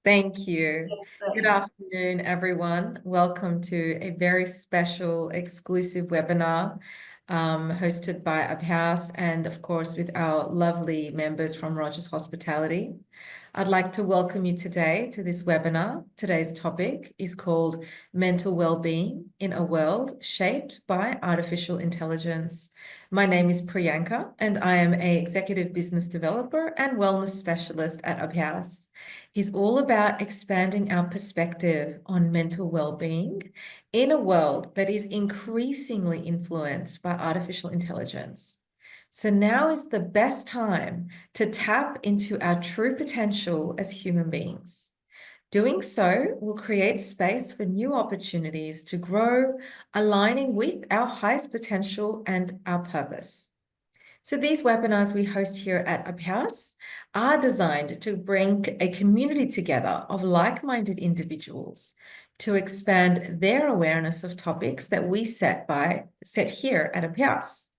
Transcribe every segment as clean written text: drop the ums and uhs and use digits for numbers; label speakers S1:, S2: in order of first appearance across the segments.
S1: Thank you.
S2: Yes,
S1: Good afternoon, everyone. Welcome to a very special exclusive webinar hosted by Abhyas and, of course, with our lovely members from Rogers Hospitality. I'd like to welcome you today to this webinar. Today's topic is called Mental Wellbeing in a World Shaped by Artificial Intelligence. My name is Priyanka, and I am an executive business developer and wellness specialist at Abhyas. He's all about expanding our perspective on mental well-being in a world that is increasingly influenced by artificial intelligence. So now is the best time to tap into our true potential as human beings. Doing so will create space for new opportunities to grow, aligning with our highest potential and our purpose. So these webinars we host here at Abhyas are designed to bring a community together of like-minded individuals to expand their awareness of topics that we set here at Abhyas.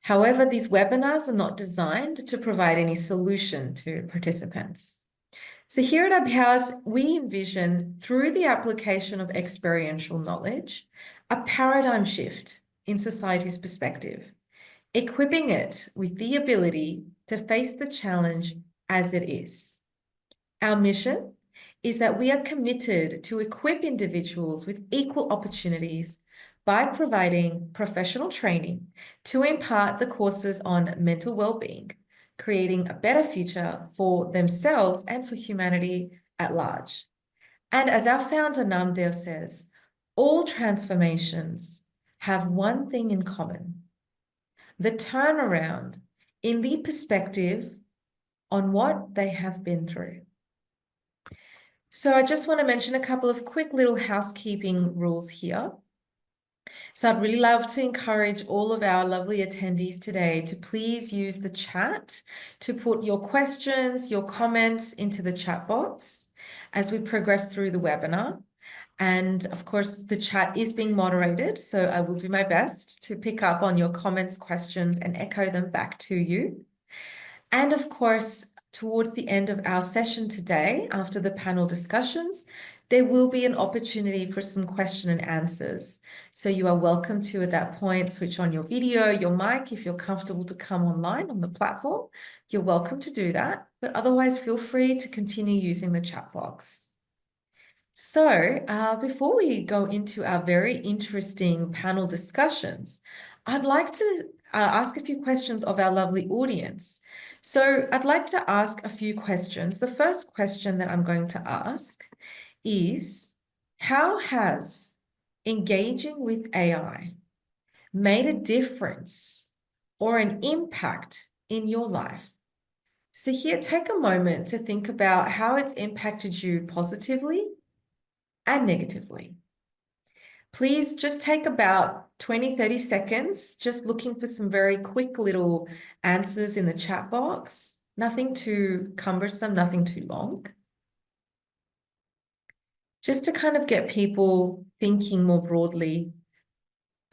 S1: However, these webinars are not designed to provide any solution to participants. So here at Abhyas, we envision, through the application of experiential knowledge, a paradigm shift in society's perspective, equipping it with the ability to face the challenge as it is. Our mission is that we are committed to equip individuals with equal opportunities by providing professional training to impart the courses on mental well-being, creating a better future for themselves and for humanity at large. And as our founder Namdev says, all transformations have one thing in common: the turnaround in the perspective on what they have been through. So I just want to mention a couple of quick little housekeeping rules here. So I'd really love to encourage all of our lovely attendees today to please use the chat to put your questions, your comments into the chat box as we progress through the webinar. And of course, the chat is being moderated, so I will do my best to pick up on your comments, questions, and echo them back to you. And of course, towards the end of our session today, after the panel discussions, there will be an opportunity for some question and answers. So you are welcome to, at that point, switch on your video, your mic, if you're comfortable to come online on the platform. You're welcome to do that, but otherwise feel free to continue using the chat box. So before we go into our very interesting panel discussions, I'd like to ask a few questions of our lovely audience. So I'd like to ask a few questions. The first question that I'm going to ask is, how has engaging with AI made a difference or an impact in your life? So here, take a moment to think about how it's impacted you positively and negatively. Please just take about 20-30 seconds, just looking for some very quick little answers in the chat box. Nothing too cumbersome, nothing too long. Just to kind of get people thinking more broadly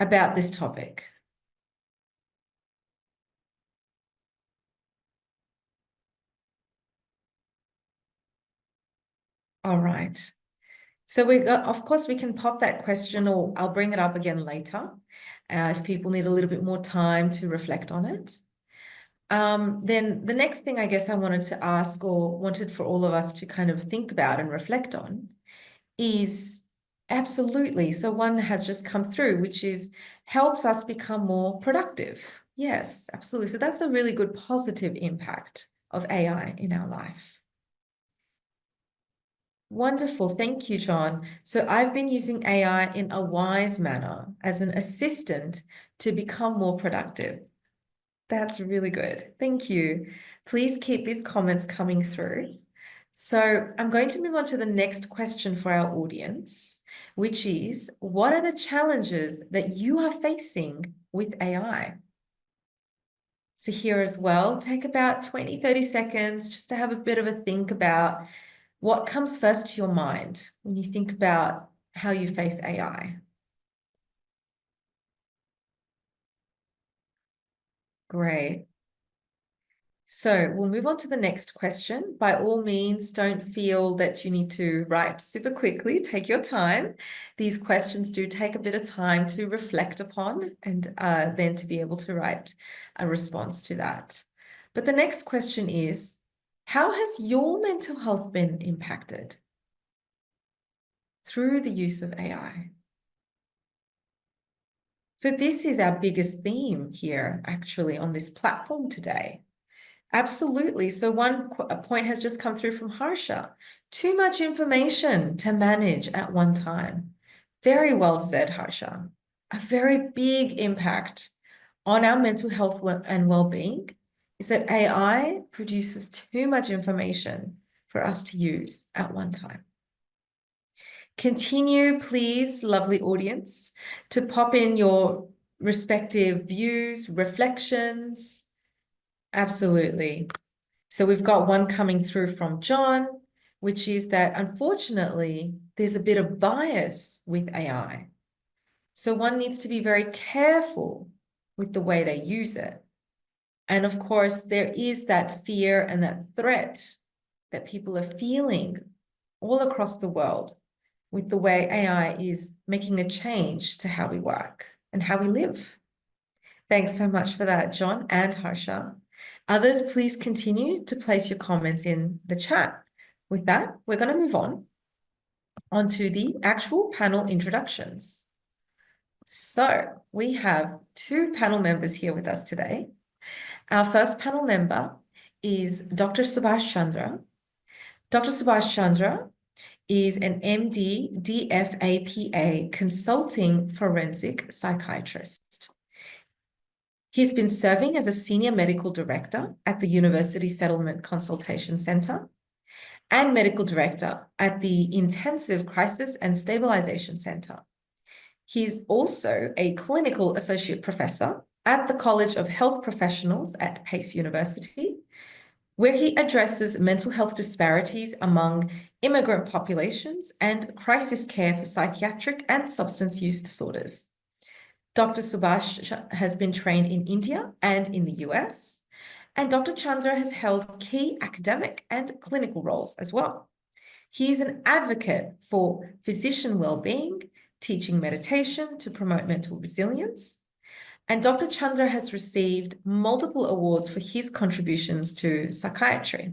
S1: about this topic. All right. So of course, we can pop that question, or I'll bring it up again later if people need a little bit more time to reflect on it. Then the next thing I guess I wanted to ask, or wanted for all of us to kind of think about and reflect on, is absolutely. So one has just come through, which is helps us become more productive. Yes, absolutely. So that's a really good positive impact of AI in our life. Wonderful. Thank you, John. So I've been using AI in a wise manner as an assistant to become more productive. That's really good. Thank you. Please keep these comments coming through. So I'm going to move on to the next question for our audience, which is, what are the challenges that you are facing with AI? So here as well, take about 20-30 seconds just to have a bit of a think about what comes first to your mind when you think about how you face AI. Great. So we'll move on to the next question. By all means, don't feel that you need to write super quickly. Take your time. These questions do take a bit of time to reflect upon and then to be able to write a response to that. But the next question is, how has your mental health been impacted through the use of AI? So this is our biggest theme here, actually, on this platform today. Absolutely. So one point has just come through from Harsha. Too much information to manage at one time. Very well said, Harsha. A very big impact on our mental health and well-being is that AI produces too much information for us to use at one time. Continue, please, lovely audience, to pop in your respective views, reflections. Absolutely. So we've got one coming through from John, which is that unfortunately, there's a bit of bias with AI. So one needs to be very careful with the way they use it. And of course, there is that fear and that threat that people are feeling all across the world with the way AI is making a change to how we work and how we live. Thanks so much for that, John and Harsha. Others, please continue to place your comments in the chat. With that, we're going to move on to the actual panel introductions. So we have two panel members here with us today. Our first panel member is Dr. Subhash Chandra. Dr. Subhash Chandra is an MD DFAPA consulting forensic psychiatrist. He's been serving as a senior medical director at the University Settlement Consultation Center and medical director at the Intensive Crisis and Stabilization Center. He's also a clinical associate professor at the College of Health Professionals at Pace University, where he addresses mental health disparities among immigrant populations and crisis care for psychiatric and substance use disorders. Dr. Subhash has been trained in India and in the US, and Dr. Chandra has held key academic and clinical roles as well. He is an advocate for physician well-being, teaching meditation to promote mental resilience, and Dr. Chandra has received multiple awards for his contributions to psychiatry.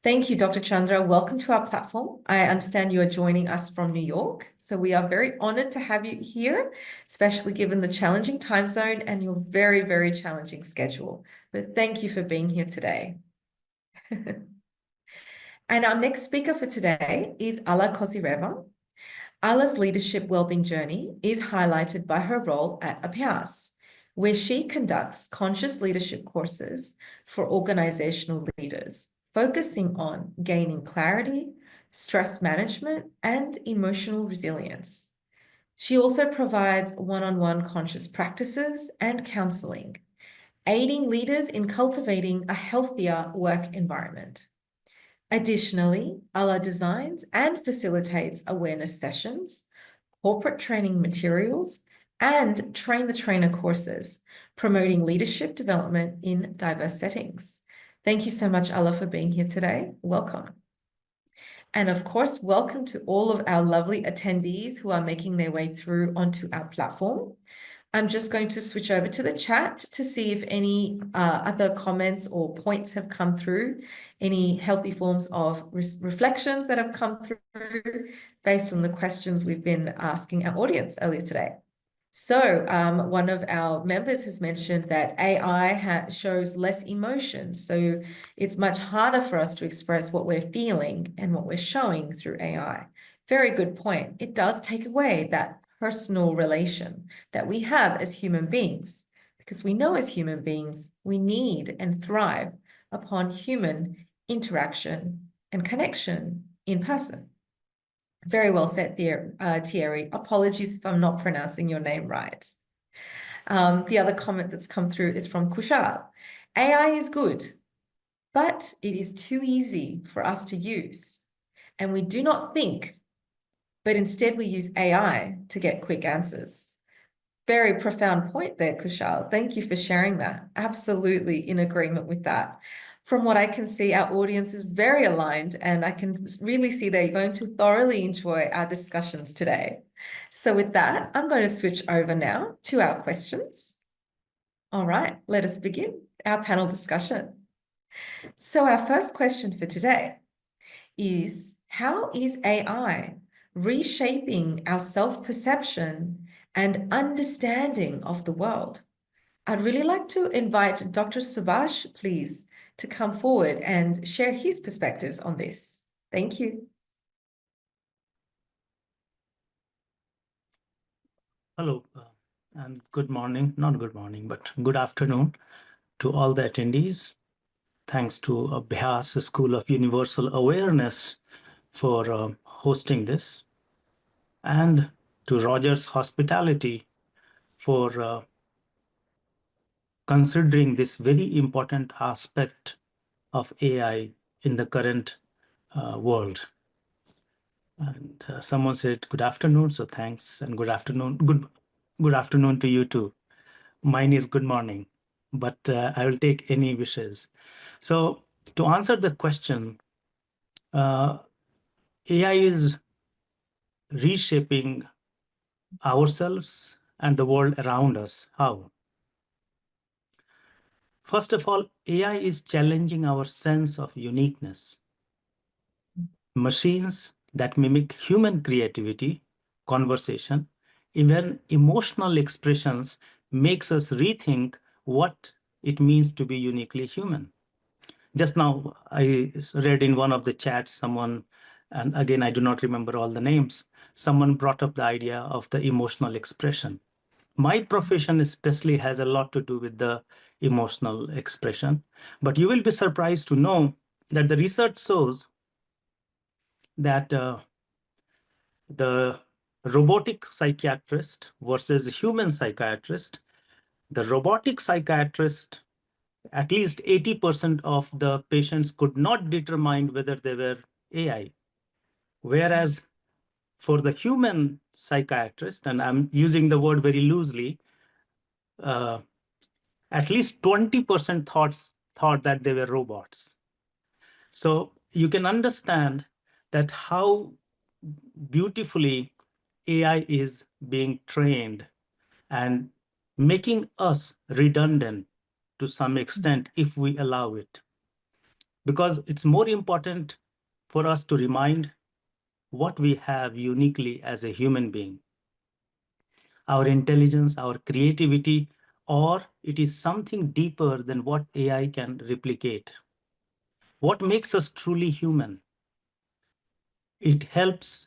S1: Thank you, Dr. Chandra. Welcome to our platform. I understand you are joining us from New York, so we are very honored to have you here, especially given the challenging time zone and your very, very challenging schedule. But thank you for being here today. And our next speaker for today is Alla Kozireva. Alla's leadership wellbeing journey is highlighted by her role at Abhyas, where she conducts conscious leadership courses for organizational leaders, focusing on gaining clarity, stress management, and emotional resilience. She also provides one-on-one conscious practices and counseling, aiding leaders in cultivating a healthier work environment. Additionally, Alla designs and facilitates awareness sessions, corporate training materials, and train the trainer courses, promoting leadership development in diverse settings. Thank you so much, Alla, for being here today. Welcome. And of course, welcome to all of our lovely attendees who are making their way through onto our platform. I'm just going to switch over to the chat to see if any other comments or points have come through, any healthy forms of reflections that have come through based on the questions we've been asking our audience earlier today. So one of our members has mentioned that AI shows less emotion. So it's much harder for us to express what we're feeling and what we're showing through AI. Very good point. It does take away that personal relation that we have as human beings, because we know as human beings, we need and thrive upon human interaction and connection in person. Very well said there, Thierry. Apologies if I'm not pronouncing your name right. The other comment that's come through is from Kushal. AI is good, but it is too easy for us to use. And we do not think, but instead we use AI to get quick answers. Very profound point there, Kushal. Thank you for sharing that. Absolutely in agreement with that. From what I can see, our audience is very aligned, and I can really see they're going to thoroughly enjoy our discussions today. So with that, I'm going to switch over now to our questions. All right, let us begin our panel discussion. So our first question for today is, how is AI reshaping our self-perception and understanding of the world? I'd really like to invite Dr. Subhash, please, to come forward and share his perspectives on this. Thank you.
S2: Hello, and good morning, not good morning, but good afternoon to all the attendees. Thanks to Abhyas School of Universal Awareness for hosting this, and to Rogers Hospitality for considering this very important aspect of AI in the current world. And someone said good afternoon, so thanks, and good afternoon. Good afternoon to you too. Mine is good morning, but I will take any wishes. So to answer the question, AI is reshaping ourselves and the world around us. How? First of all, AI is challenging our sense of uniqueness. Machines that mimic human creativity, conversation, even emotional expressions makes us rethink what it means to be uniquely human. Just now, I read in one of the chats someone, and again, I do not remember all the names, someone brought up the idea of the emotional expression. My profession especially has a lot to do with the emotional expression, but you will be surprised to know that the research shows that the robotic psychiatrist versus human psychiatrist, the robotic psychiatrist, at least 80% of the patients could not determine whether they were AI. Whereas for the human psychiatrist, and I'm using the word very loosely, at least 20% thought that they were robots. So you can understand that how beautifully AI is being trained and making us redundant to some extent if we allow it. Because it's more important for us to remind what we have uniquely as a human being. Our intelligence, our creativity, or it is something deeper than what AI can replicate. What makes us truly human? It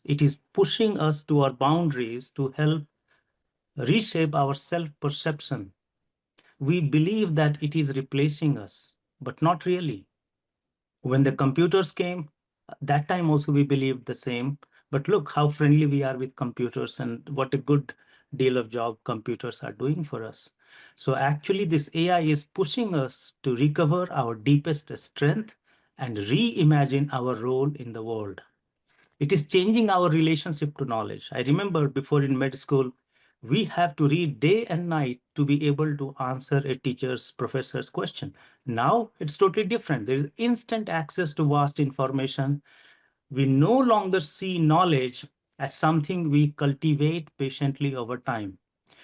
S2: is pushing us to our boundaries to help reshape our self-perception. We believe that it is replacing us, but not really. When the computers came, that time also we believed the same. But look how friendly we are with computers and what a good deal of job computers are doing for us. So actually this AI is pushing us to recover our deepest strength and reimagine our role in the world. It is changing our relationship to knowledge. I remember before in med school, we have to read day and night to be able to answer a teacher's, professor's question. Now it's totally different. There is instant access to vast information. We no longer see knowledge as something we cultivate patiently over time.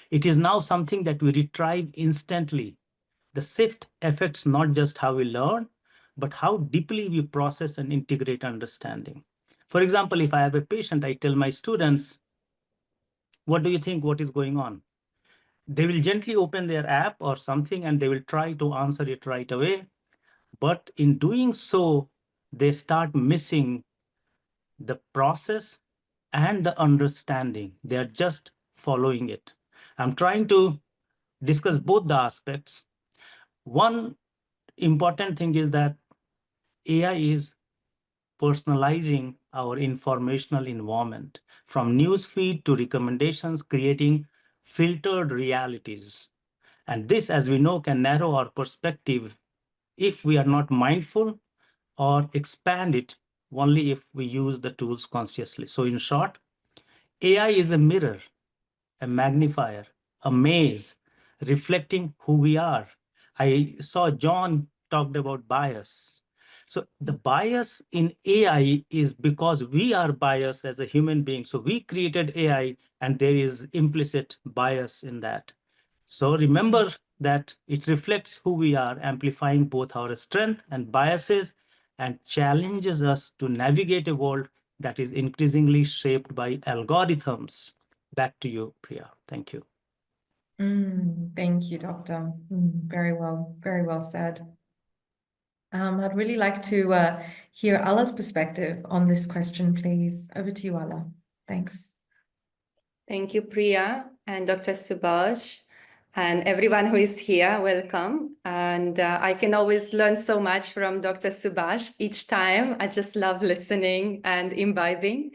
S2: It is now something that we retrieve instantly. The shift affects not just how we learn, but how deeply we process and integrate understanding. For example, if I have a patient, I tell my students, what do you think, what is going on? They will gently open their app or something and they will try to answer it right away. But in doing so, they start missing the process and the understanding. They are just following it. I'm trying to discuss both the aspects. One important thing is that AI is personalizing our informational environment, from newsfeed to recommendations, creating filtered realities. And this, as we know, can narrow our perspective if we are not mindful, or expand it only if we use the tools consciously. So in short, AI is a mirror, a magnifier, a maze, reflecting who we are. I saw John talked about bias. So the bias in AI is because we are biased as a human being. So we created AI and there is implicit bias in that. So remember that it reflects who we are, amplifying both our strength and biases, and challenges us to navigate a world that is increasingly shaped by algorithms. Back to you, Priya. Thank you.
S1: Thank you, Doctor. Very well said. I'd really like to hear Alla's perspective on this question, please. Over to you, Alla. Thanks.
S3: Thank you, Priya and Dr. Subhash, and everyone who is here, welcome. And I can always learn so much from Dr. Subhash each time. I just love listening and imbibing.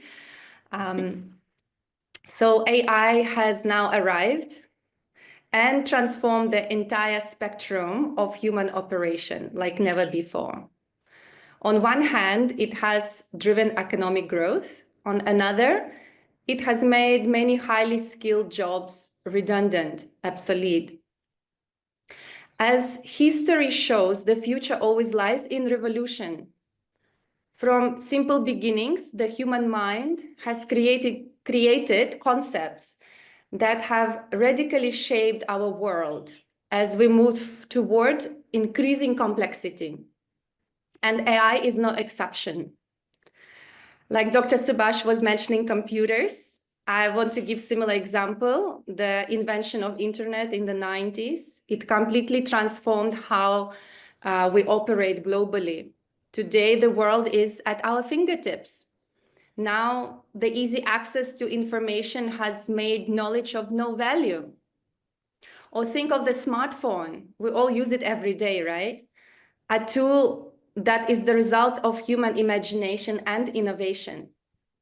S3: So AI has now arrived and transformed the entire spectrum of human operation like never before. On one hand, it has driven economic growth. On another, it has made many highly skilled jobs redundant, obsolete. As history shows, the future always lies in revolution. From simple beginnings, the human mind has created concepts that have radically shaped our world as we move toward increasing complexity. And AI is no exception. Like Dr. Subhash was mentioning computers, I want to give similar example. The invention of internet in the 90s, it completely transformed how we operate globally. Today, the world is at our fingertips. Now, the easy access to information has made knowledge of no value. Or think of the smartphone. We all use it every day, right? A tool that is the result of human imagination and innovation.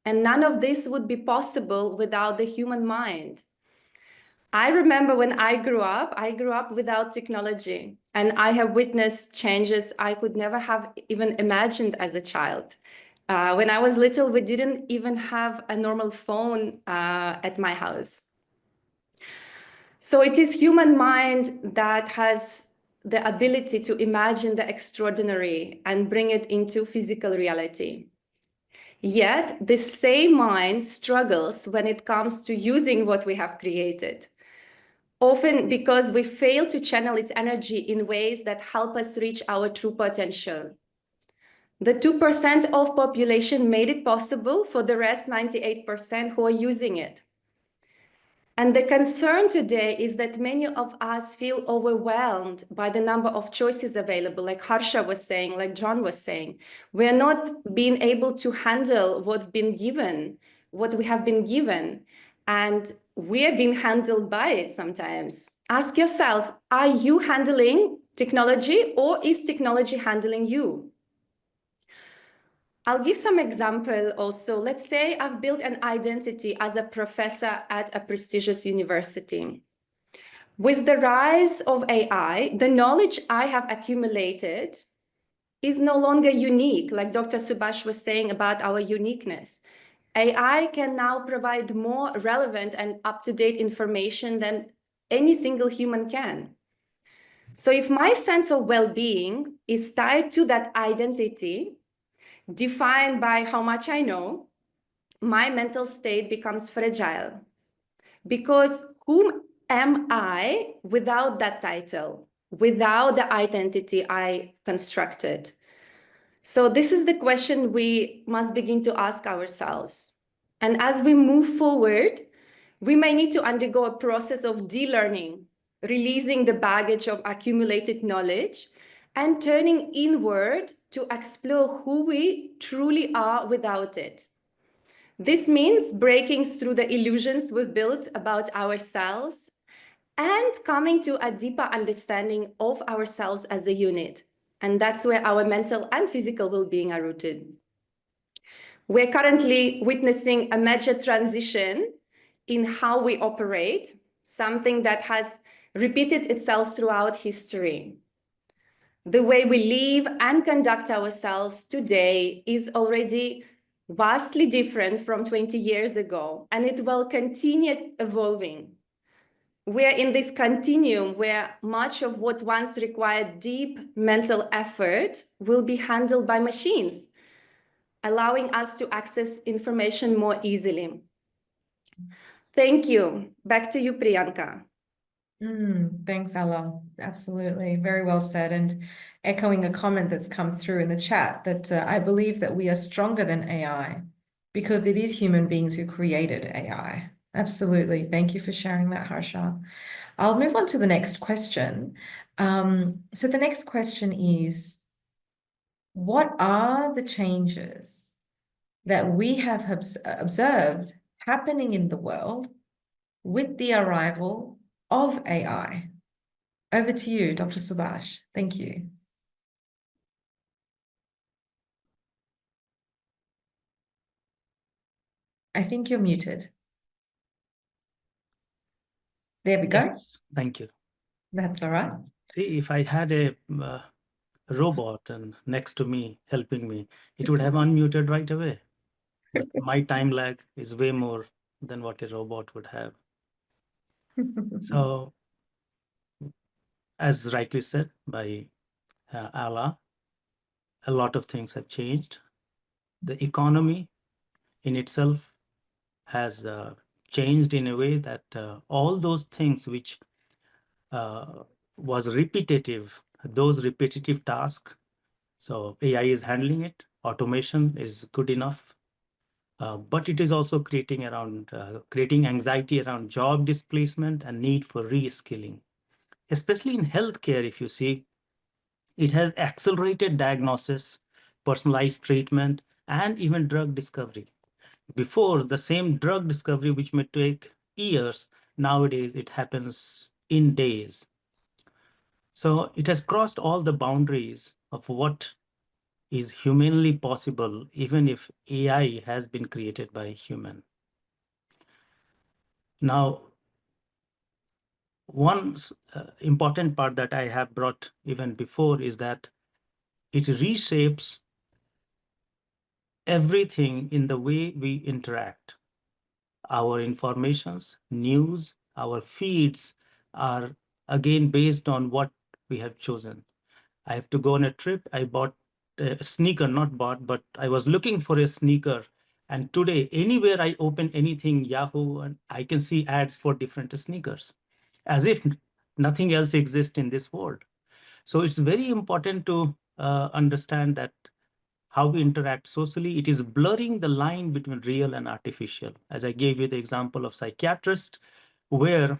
S3: And none of this would be possible without the human mind. I remember when I grew up without technology, and I have witnessed changes I could never have even imagined as a child. When I was little, we didn't even have a normal phone at my house. So it is human mind that has the ability to imagine the extraordinary and bring it into physical reality. Yet the same mind struggles when it comes to using what we have created, often because we fail to channel its energy in ways that help us reach our true potential. The 2% of population made it possible for the rest 98% who are using it. And the concern today is that many of us feel overwhelmed by the number of choices available, like Harsha was saying, like John was saying. We're not being able to handle what we have been given, and we're being handled by it sometimes. Ask yourself, are you handling technology, or is technology handling you? I'll give some example also. Let's say I've built an identity as a professor at a prestigious university. With the rise of AI, the knowledge I have accumulated is no longer unique, like Dr. Subhash was saying about our uniqueness. AI can now provide more relevant and up-to-date information than any single human can. So if my sense of well-being is tied to that identity, defined by how much I know, my mental state becomes fragile. Because whom am I without that title, without the identity I constructed? So this is the question we must begin to ask ourselves. And as we move forward, we may need to undergo a process of de-learning, releasing the baggage of accumulated knowledge, and turning inward to explore who we truly are without it. This means breaking through the illusions we've built about ourselves and coming to a deeper understanding of ourselves as a unit. And that's where our mental and physical well-being are rooted. We're currently witnessing a major transition in how we operate, something that has repeated itself throughout history. The way we live and conduct ourselves today is already vastly different from 20 years ago, and it will continue evolving. we're in this continuum where much of what once required deep mental effort will be handled by machines, allowing us to access information more easily. Thank you. Back to you, Priyanka.
S1: Thanks, Ella. Absolutely. Very well said. And echoing a comment that's come through in the chat that I believe that we are stronger than AI because it is human beings who created AI. Absolutely. Thank you for sharing that, Harsha. I'll move on to the next question. So the next question is, what are the changes that we have observed happening in the world with the arrival of AI? Over to you, Dr. Subhash. Thank you. I think you're muted. There we go.
S2: Yes, thank you.
S1: That's all right.
S2: See, if I had a robot and next to me helping me, it would have unmuted right away. But my time lag is way more than what a robot would have. So, as rightly said by Ala, a lot of things have changed. The economy in itself has changed in a way that all those things which was repetitive, those repetitive tasks, so AI is handling it, automation is good enough, but it is also creating anxiety around job displacement and need for reskilling. Especially in healthcare, if you see, it has accelerated diagnosis, personalized treatment, and even drug discovery. Before, the same drug discovery, which may take years, nowadays it happens in days. So it has crossed all the boundaries of what is humanly possible, even if AI has been created by a human. Now, one important part that I have brought even before is that it reshapes everything in the way we interact. Our informations, news, our feeds are again based on what we have chosen. I have to go on a trip. I bought a sneaker, not bought, but I was looking for a sneaker. And today, anywhere I open anything, Yahoo, and I can see ads for different sneakers, as if nothing else exists in this world. So it's very important to understand that how we interact socially, it is blurring the line between real and artificial. As I gave you the example of psychiatrist, where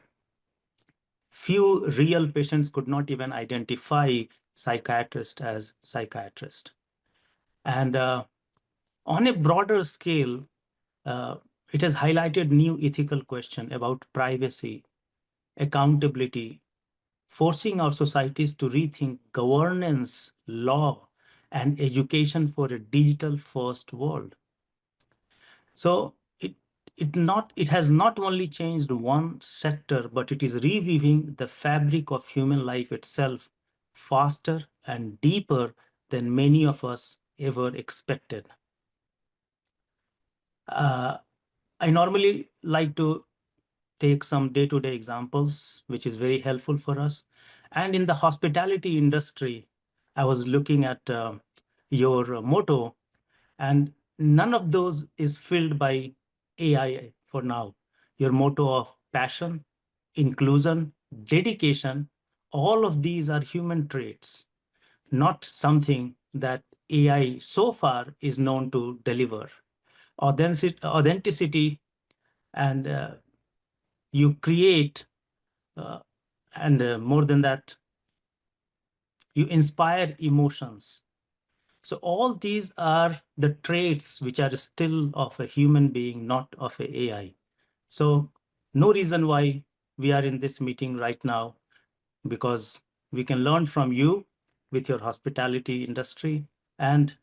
S2: few real patients could not even identify psychiatrist as psychiatrist. And on a broader scale, it has highlighted new ethical questions about privacy, accountability, forcing our societies to rethink governance, law, and education for a digital first world. So it has not only changed one sector, but it is reweaving the fabric of human life itself faster and deeper than many of us ever expected. I normally like to take some day-to-day examples, which is very helpful for us. And in the hospitality industry, I was looking at your motto, and none of those is filled by AI for now. Your motto of passion, inclusion, dedication, all of these are human traits, not something that AI so far is known to deliver. Authenticity, and you create, and more than that, you inspire emotions. So all these are the traits which are still of a human being, not of an AI. So no reason why we are in this meeting right now, because we can learn from you with your hospitality industry, and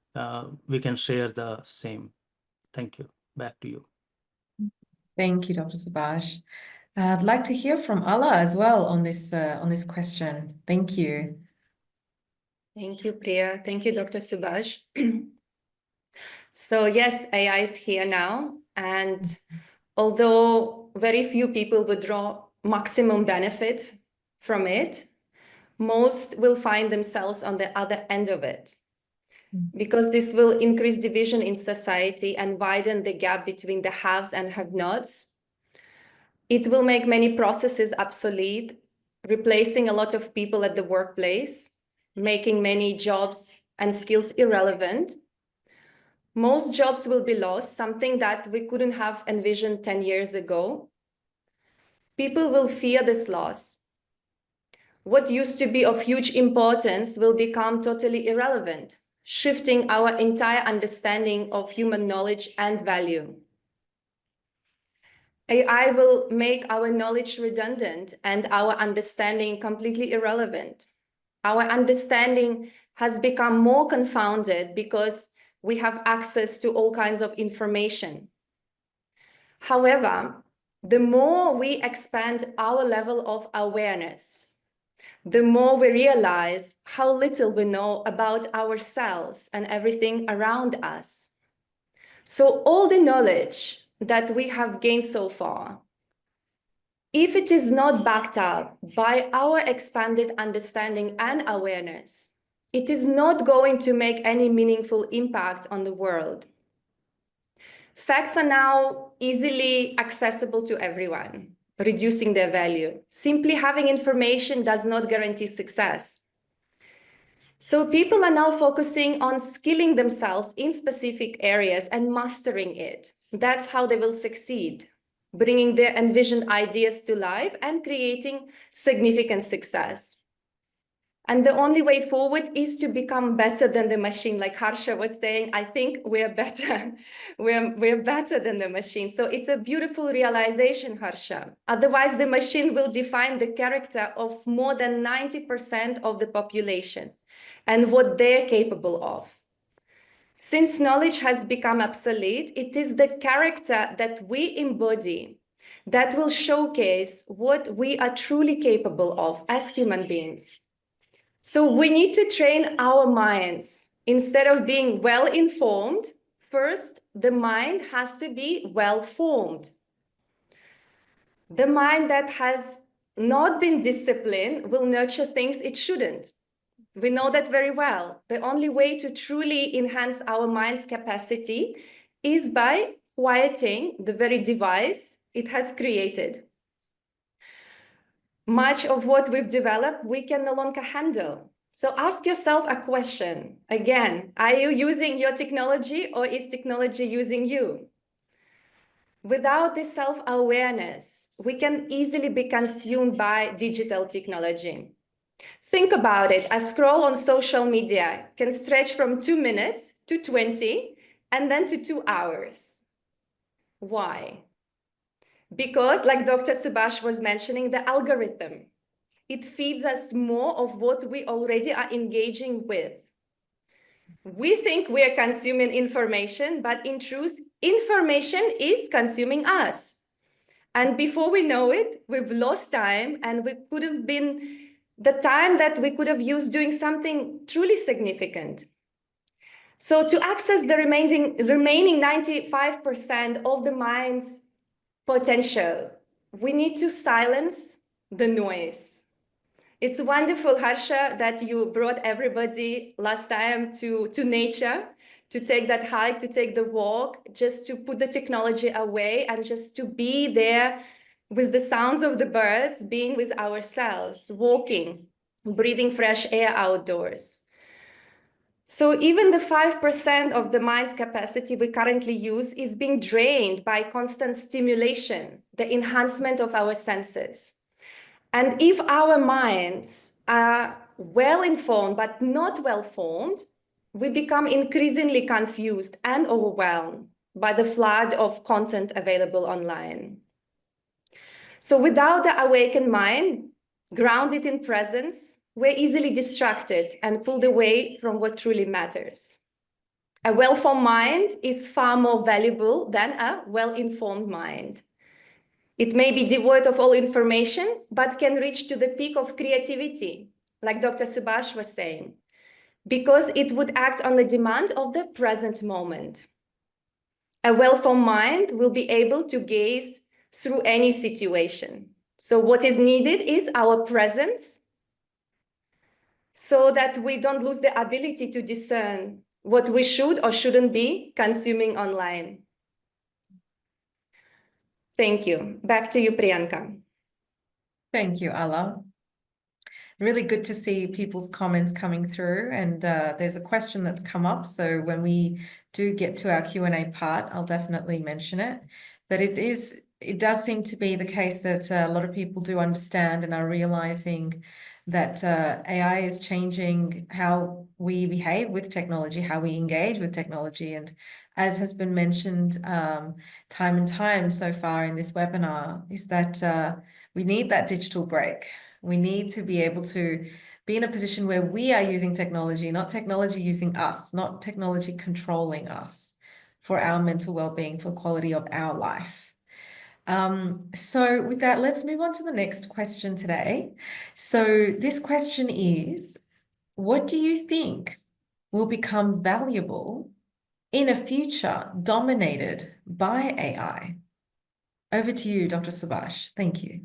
S2: we can share the same. Thank you. Back to you.
S1: Thank you, Dr. Subhash. I'd like to hear from Ala as well on this question. Thank you.
S3: Thank you, Priya. Thank you, Dr. Subhash. So yes, AI is here now. And although very few people would draw maximum benefit from it, most will find themselves on the other end of it, because this will increase division in society and widen the gap between the haves and have-nots. It will make many processes obsolete, replacing a lot of people at the workplace, making many jobs and skills irrelevant. Most jobs will be lost, something that we couldn't have envisioned 10 years ago. People will fear this loss. What used to be of huge importance will become totally irrelevant, shifting our entire understanding of human knowledge and value. AI will make our knowledge redundant and our understanding completely irrelevant. Our understanding has become more confounded because we have access to all kinds of information. However, the more we expand our level of awareness, the more we realize how little we know about ourselves and everything around us. So all the knowledge that we have gained so far, if it is not backed up by our expanded understanding and awareness, it is not going to make any meaningful impact on the world. Facts are now easily accessible to everyone, reducing their value. Simply having information does not guarantee success. So people are now focusing on skilling themselves in specific areas and mastering it. That's how they will succeed, bringing their envisioned ideas to life and creating significant success. And the only way forward is to become better than the machine. Like Harsha was saying, I think we're better. we're better than the machine. So it's a beautiful realization, Harsha. Otherwise, the machine will define the character of more than 90% of the population and what they're capable of. Since knowledge has become obsolete, it is the character that we embody that will showcase what we are truly capable of as human beings. So we need to train our minds. Instead of being well-informed, first, the mind has to be well-formed. The mind that has not been disciplined will nurture things it shouldn't. We know that very well. The only way to truly enhance our mind's capacity is by quieting the very device it has created. Much of what we've developed, we can no longer handle. So ask yourself a question. Again, are you using your technology or is technology using you? Without this self-awareness, we can easily be consumed by digital technology. Think about it. A scroll on social media can stretch from 2 minutes to 20 and then to 2 hours. Why? Because, like Dr. Subhash was mentioning, the algorithm, it feeds us more of what we already are engaging with. We think we are consuming information, but in truth, information is consuming us. And before we know it, we've lost time, and we could have been the time that we could have used doing something truly significant. So to access the remaining 95% of the mind's potential, we need to silence the noise. It's wonderful, Harsha, that you brought everybody last time to nature, to take that hike, to take the walk, just to put the technology away and just to be there with the sounds of the birds, being with ourselves, walking, breathing fresh air outdoors. So even the 5% of the mind's capacity we currently use is being drained by constant stimulation, the enhancement of our senses. And if our minds are well-informed but not well-formed, we become increasingly confused and overwhelmed by the flood of content available online. So without the awakened mind, grounded in presence, we're easily distracted and pulled away from what truly matters. A well-formed mind is far more valuable than a well-informed mind. It may be devoid of all information, but can reach to the peak of creativity, like Dr. Subhash was saying, because it would act on the demand of the present moment. A well-formed mind will be able to gaze through any situation, So what is needed is our presence so that we don't lose the ability to discern what we should or shouldn't be consuming online. Thank you. Back to you, Priyanka.
S1: Thank you, Ala. Really good to see people's comments coming through, and there's a question that's come up. So when we do get to our Q&A part, I'll definitely mention it. But it does seem to be the case that a lot of people do understand and are realizing that AI is changing how we behave with technology, how we engage with technology. And as has been mentioned time and time so far in this webinar, is that we need that digital break. We need to be able to be in a position where we are using technology, not technology using us, not technology controlling us for our mental well-being, for quality of our life. So with that, let's move on to the next question today. So this question is, what do you think will become valuable in a future dominated by AI? Over to you, Dr. Subhash. Thank you.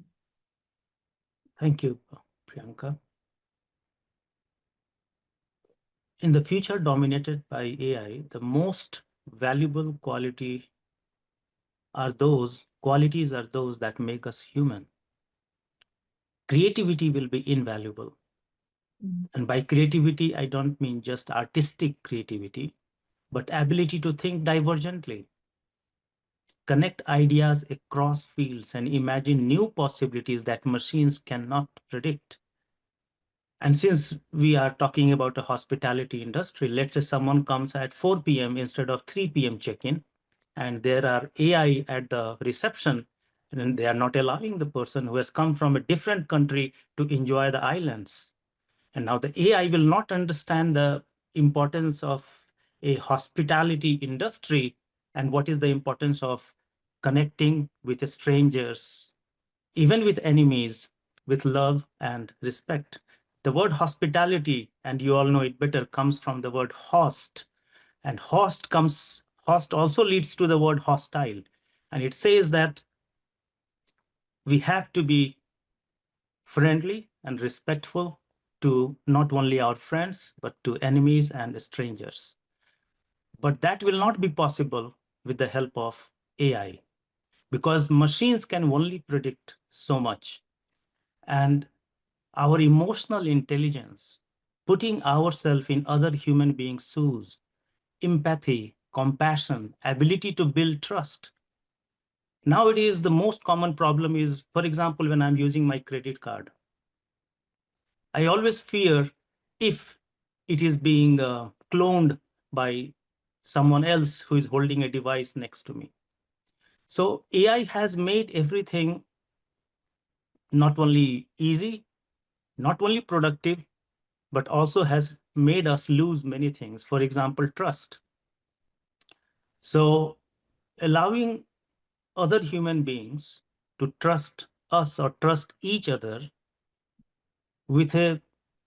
S2: Thank you, Priyanka. In the future dominated by AI, the most valuable qualities are those that make us human. Creativity will be invaluable. And by creativity, I don't mean just artistic creativity, but ability to think divergently, connect ideas across fields, and imagine new possibilities that machines cannot predict. And since we are talking about a hospitality industry, let's say someone comes at 4 p.m. instead of 3 p.m. check-in, and there are AI at the reception, and they are not allowing the person who has come from a different country to enjoy the islands. And now the AI will not understand the importance of a hospitality industry and what is the importance of connecting with strangers, even with enemies, with love and respect. The word hospitality, and you all know it better, comes from the word host. And host also leads to the word hostile. And it says that we have to be friendly and respectful to not only our friends, but to enemies and strangers. But that will not be possible with the help of AI, because machines can only predict so much. And our emotional intelligence, putting ourselves in other human beings' shoes, empathy, compassion, ability to build trust. Nowadays, the most common problem is, for example, when I'm using my credit card, I always fear if it is being cloned by someone else who is holding a device next to me. So AI has made everything not only easy, not only productive, but also has made us lose many things. For example, trust. So allowing other human beings to trust us or trust each other with a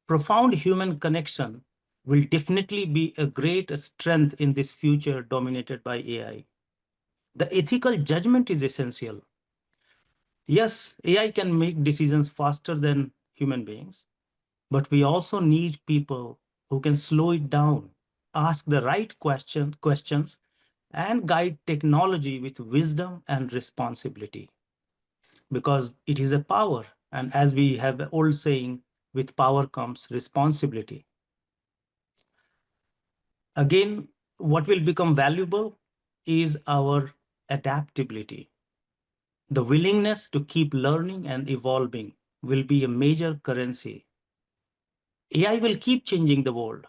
S2: profound human connection will definitely be a great strength in this future dominated by AI. The ethical judgment is essential. Yes, AI can make decisions faster than human beings, but we also need people who can slow it down, ask the right questions, and guide technology with wisdom and responsibility. Because it is a power, and as we have an old saying, with power comes responsibility. Again, what will become valuable is our adaptability. The willingness to keep learning and evolving will be a major currency. AI will keep changing the world,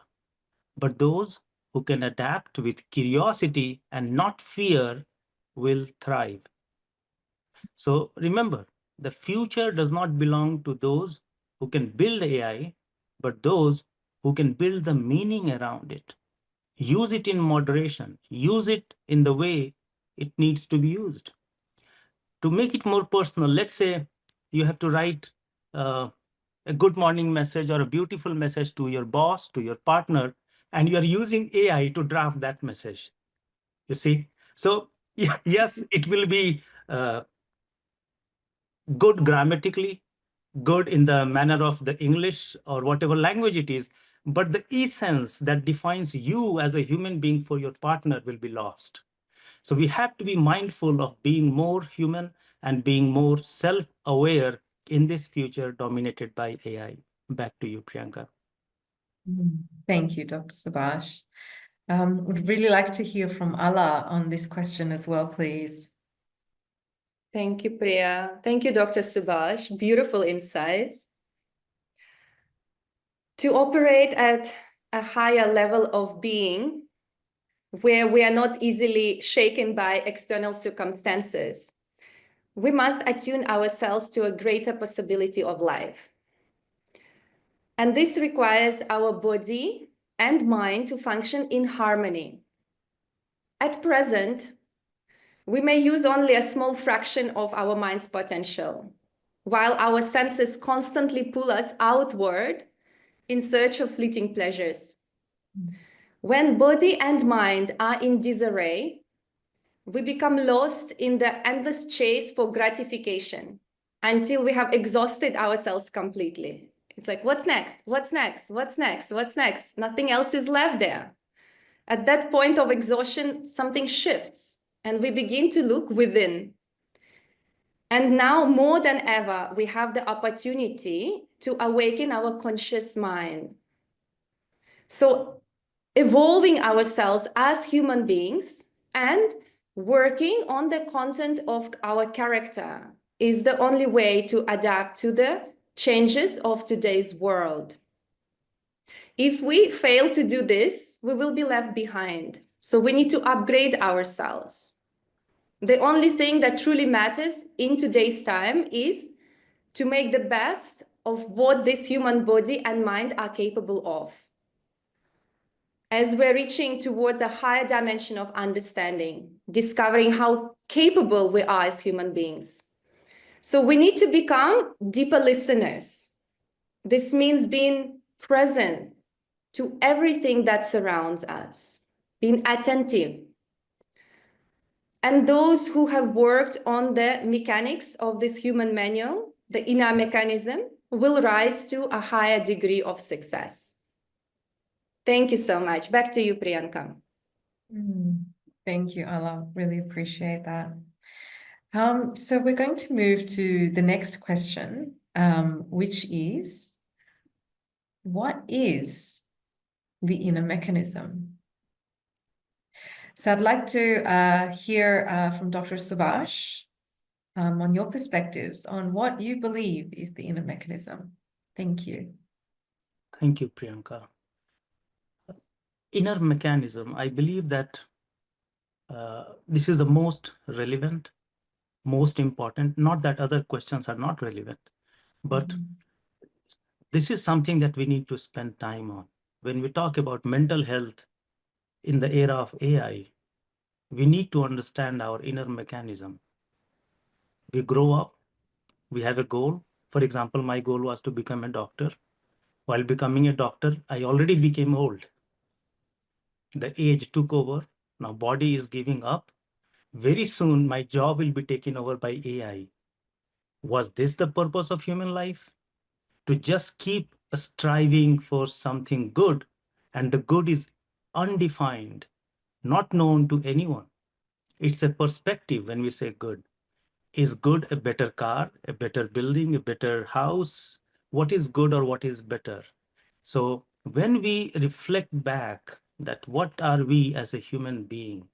S2: but those who can adapt with curiosity and not fear will thrive. So remember, the future does not belong to those who can build AI, but those who can build the meaning around it. Use it in moderation, use it in the way it needs to be used. To make it more personal, let's say you have to write a good morning message or a beautiful message to your boss, to your partner, and you are using AI to draft that message. You see? So yes, it will be good grammatically, good in the manner of the English or whatever language it is, but the essence that defines you as a human being for your partner will be lost. So we have to be mindful of being more human and being more self-aware in this future dominated by AI. Back to you, Priyanka.
S1: Thank you, Dr. Subhash. Would really like to hear from Ala on this question as well, please.
S3: Thank you, Priya. Thank you, Dr. Subhash. Beautiful insights. To operate at a higher level of being, where we are not easily shaken by external circumstances, we must attune ourselves to a greater possibility of life. And this requires our body and mind to function in harmony. At present, we may use only a small fraction of our mind's potential, while our senses constantly pull us outward in search of fleeting pleasures. When body and mind are in disarray, we become lost in the endless chase for gratification until we have exhausted ourselves completely. It's like, what's next? What's next? What's next? What's next? Nothing else is left there. At that point of exhaustion, something shifts and we begin to look within. And now more than ever, we have the opportunity to awaken our conscious mind. So evolving ourselves as human beings and working on the content of our character is the only way to adapt to the changes of today's world. If we fail to do this, we will be left behind. So we need to upgrade ourselves. The only thing that truly matters in today's time is to make the best of what this human body and mind are capable of, as we're reaching towards a higher dimension of understanding, discovering how capable we are as human beings. So we need to become deeper listeners. This means being present to everything that surrounds us, being attentive. And those who have worked on the mechanics of this human manual, the inner mechanism, will rise to a higher degree of success. Thank you so much. Back to you, Priyanka.
S1: Thank you, Ala. Really appreciate that. So we're going to move to the next question, which is, what is the inner mechanism? So I'd like to hear from Dr. Subhash on your perspectives on what you believe is the inner mechanism. Thank you.
S2: Thank you, Priyanka. Inner mechanism, I believe that this is the most relevant, most important, not that other questions are not relevant, but this is something that we need to spend time on. When we talk about mental health in the era of AI, we need to understand our inner mechanism. We grow up, we have a goal. For example, my goal was to become a doctor. While becoming a doctor, I already became old. The age took over. Now body is giving up. Very soon, my job will be taken over by AI. Was this the purpose of human life? To just keep striving for something good, and the good is undefined, not known to anyone. It's a perspective when we say good. Is good a better car, a better building, a better house? What is good or what is better? So when we reflect back that what are we as a human being,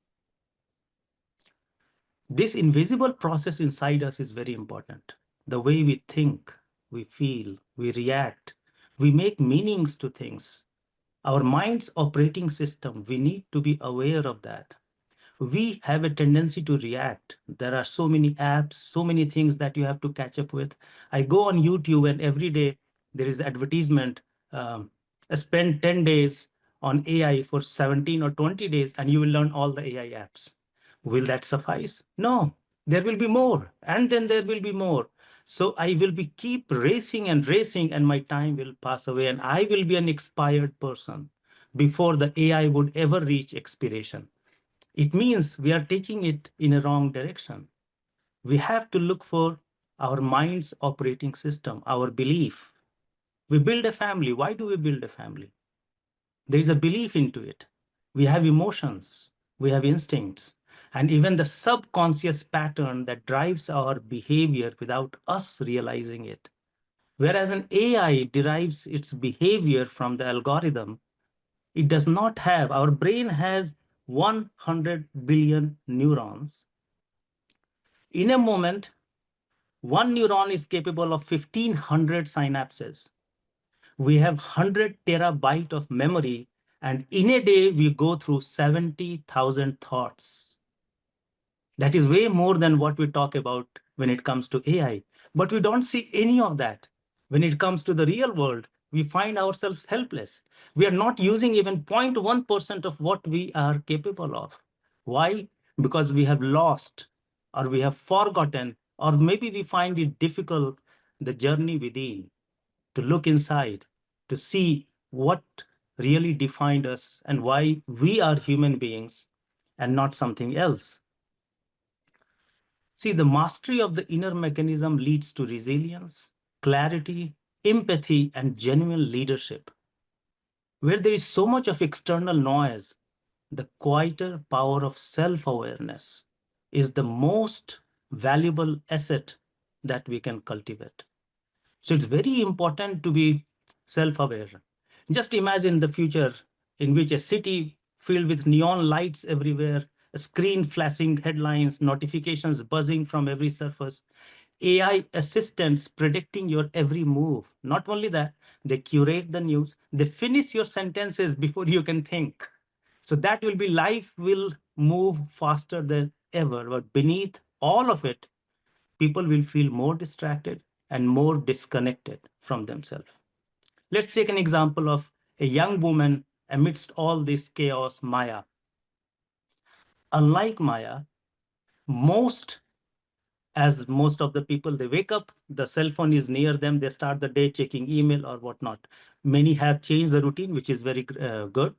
S2: this invisible process inside us is very important. The way we think, we feel, we react, we make meanings to things. Our mind's operating system, we need to be aware of that. We have a tendency to react. There are so many apps, so many things that you have to catch up with. I go on YouTube and every day there is advertisement, spend 10 days on AI for 17 or 20 days and you will learn all the AI apps. Will that suffice? No, there will be more and then there will be more. So I will be keep racing and my time will pass away and I will be an expired person before the AI would ever reach expiration. It means we are taking it in a wrong direction. We have to look for our mind's operating system, our belief. We build a family. Why do we build a family? There is a belief into it. We have emotions, we have instincts, and even the subconscious pattern that drives our behavior without us realizing it. Whereas an AI derives its behavior from the algorithm, it does not have, our brain has 100 billion neurons. In a moment, one neuron is capable of 1,500 synapses. We have 100 terabyte of memory, and in a day, we go through 70,000 thoughts. That is way more than what we talk about when it comes to AI. But we don't see any of that. When it comes to the real world, we find ourselves helpless. We are not using even 0.1% of what we are capable of. Why? Because we have lost, or we have forgotten, or maybe we find it difficult, the journey within, to look inside, to see what really defined us and why we are human beings and not something else. See, the mastery of the inner mechanism leads to resilience, clarity, empathy, and genuine leadership. Where there is so much of external noise, the quieter power of self-awareness is the most valuable asset that we can cultivate. So it's very important to be self-aware. Just imagine the future in which a city filled with neon lights everywhere, a screen flashing headlines, notifications buzzing from every surface, AI assistants predicting your every move. Not only that, they curate the news, they finish your sentences before you can think. So that will be, life will move faster than ever. But beneath all of it, people will feel more distracted and more disconnected from themselves. Let's take an example of a young woman amidst all this chaos, Maya. Unlike Maya, most of the people, they wake up, the cell phone is near them, they start the day checking email or whatnot. Many have changed the routine, which is very good.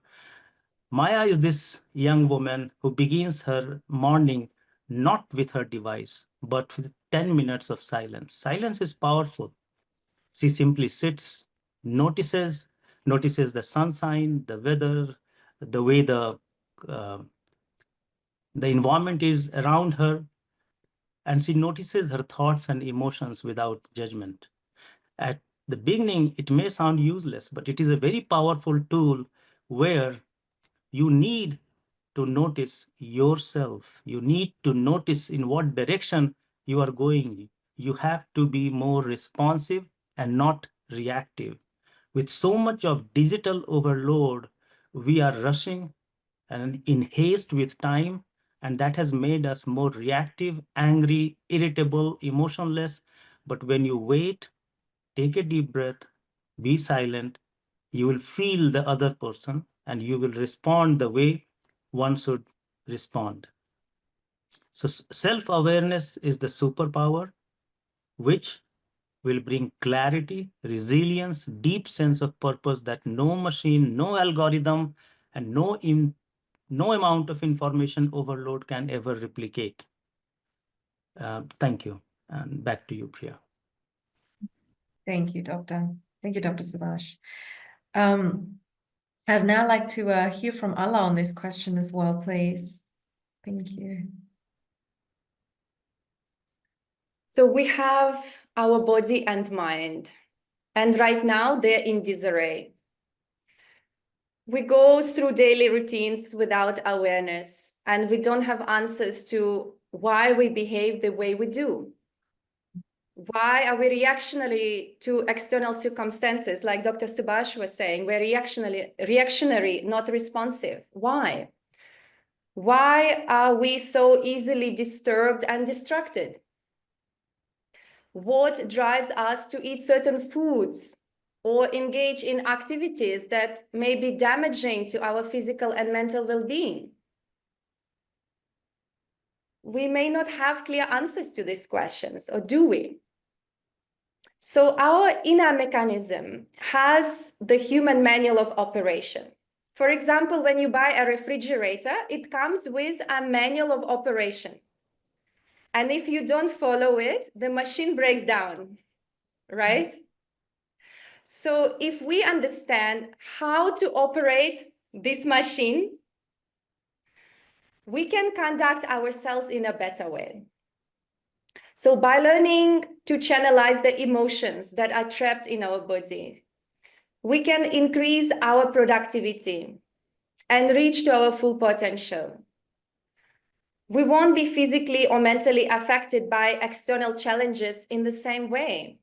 S2: Maya is this young woman who begins her morning not with her device, but with 10 minutes of silence. Silence is powerful. She simply sits, notices the sunshine, the weather, the way the environment is around her, and she notices her thoughts and emotions without judgment. At the beginning, it may sound useless, but it is a very powerful tool where you need to notice yourself. You need to notice in what direction you are going. You have to be more responsive and not reactive. With so much of digital overload, we are rushing and in haste with time, and that has made us more reactive, angry, irritable, emotionless. But when you wait, take a deep breath, be silent, you will feel the other person and you will respond the way one should respond. So self-awareness is the superpower which will bring clarity, resilience, deep sense of purpose that no machine, no algorithm, and no amount of information overload can ever replicate. Thank you. And back to you, Priya.
S1: Thank you, Doctor. Thank you, Dr. Subhash. I'd now like to hear from Allah on this question as well, please. Thank you.
S3: So we have our body and mind, and right now they're in disarray. We go through daily routines without awareness, and we don't have answers to why we behave the way we do. Why are we reactionary to external circumstances? Like Dr. Subhash was saying, we're reactionary, not responsive. Why? Why are we so easily disturbed and distracted? What drives us to eat certain foods or engage in activities that may be damaging to our physical and mental well-being? We may not have clear answers to these questions, or do we? So our inner mechanism has the human manual of operation. For example, when you buy a refrigerator, it comes with a manual of operation. And if you don't follow it, the machine breaks down, right? So if we understand how to operate this machine, we can conduct ourselves in a better way. So by learning to channelize the emotions that are trapped in our body, we can increase our productivity and reach to our full potential. We won't be physically or mentally affected by external challenges in the same way.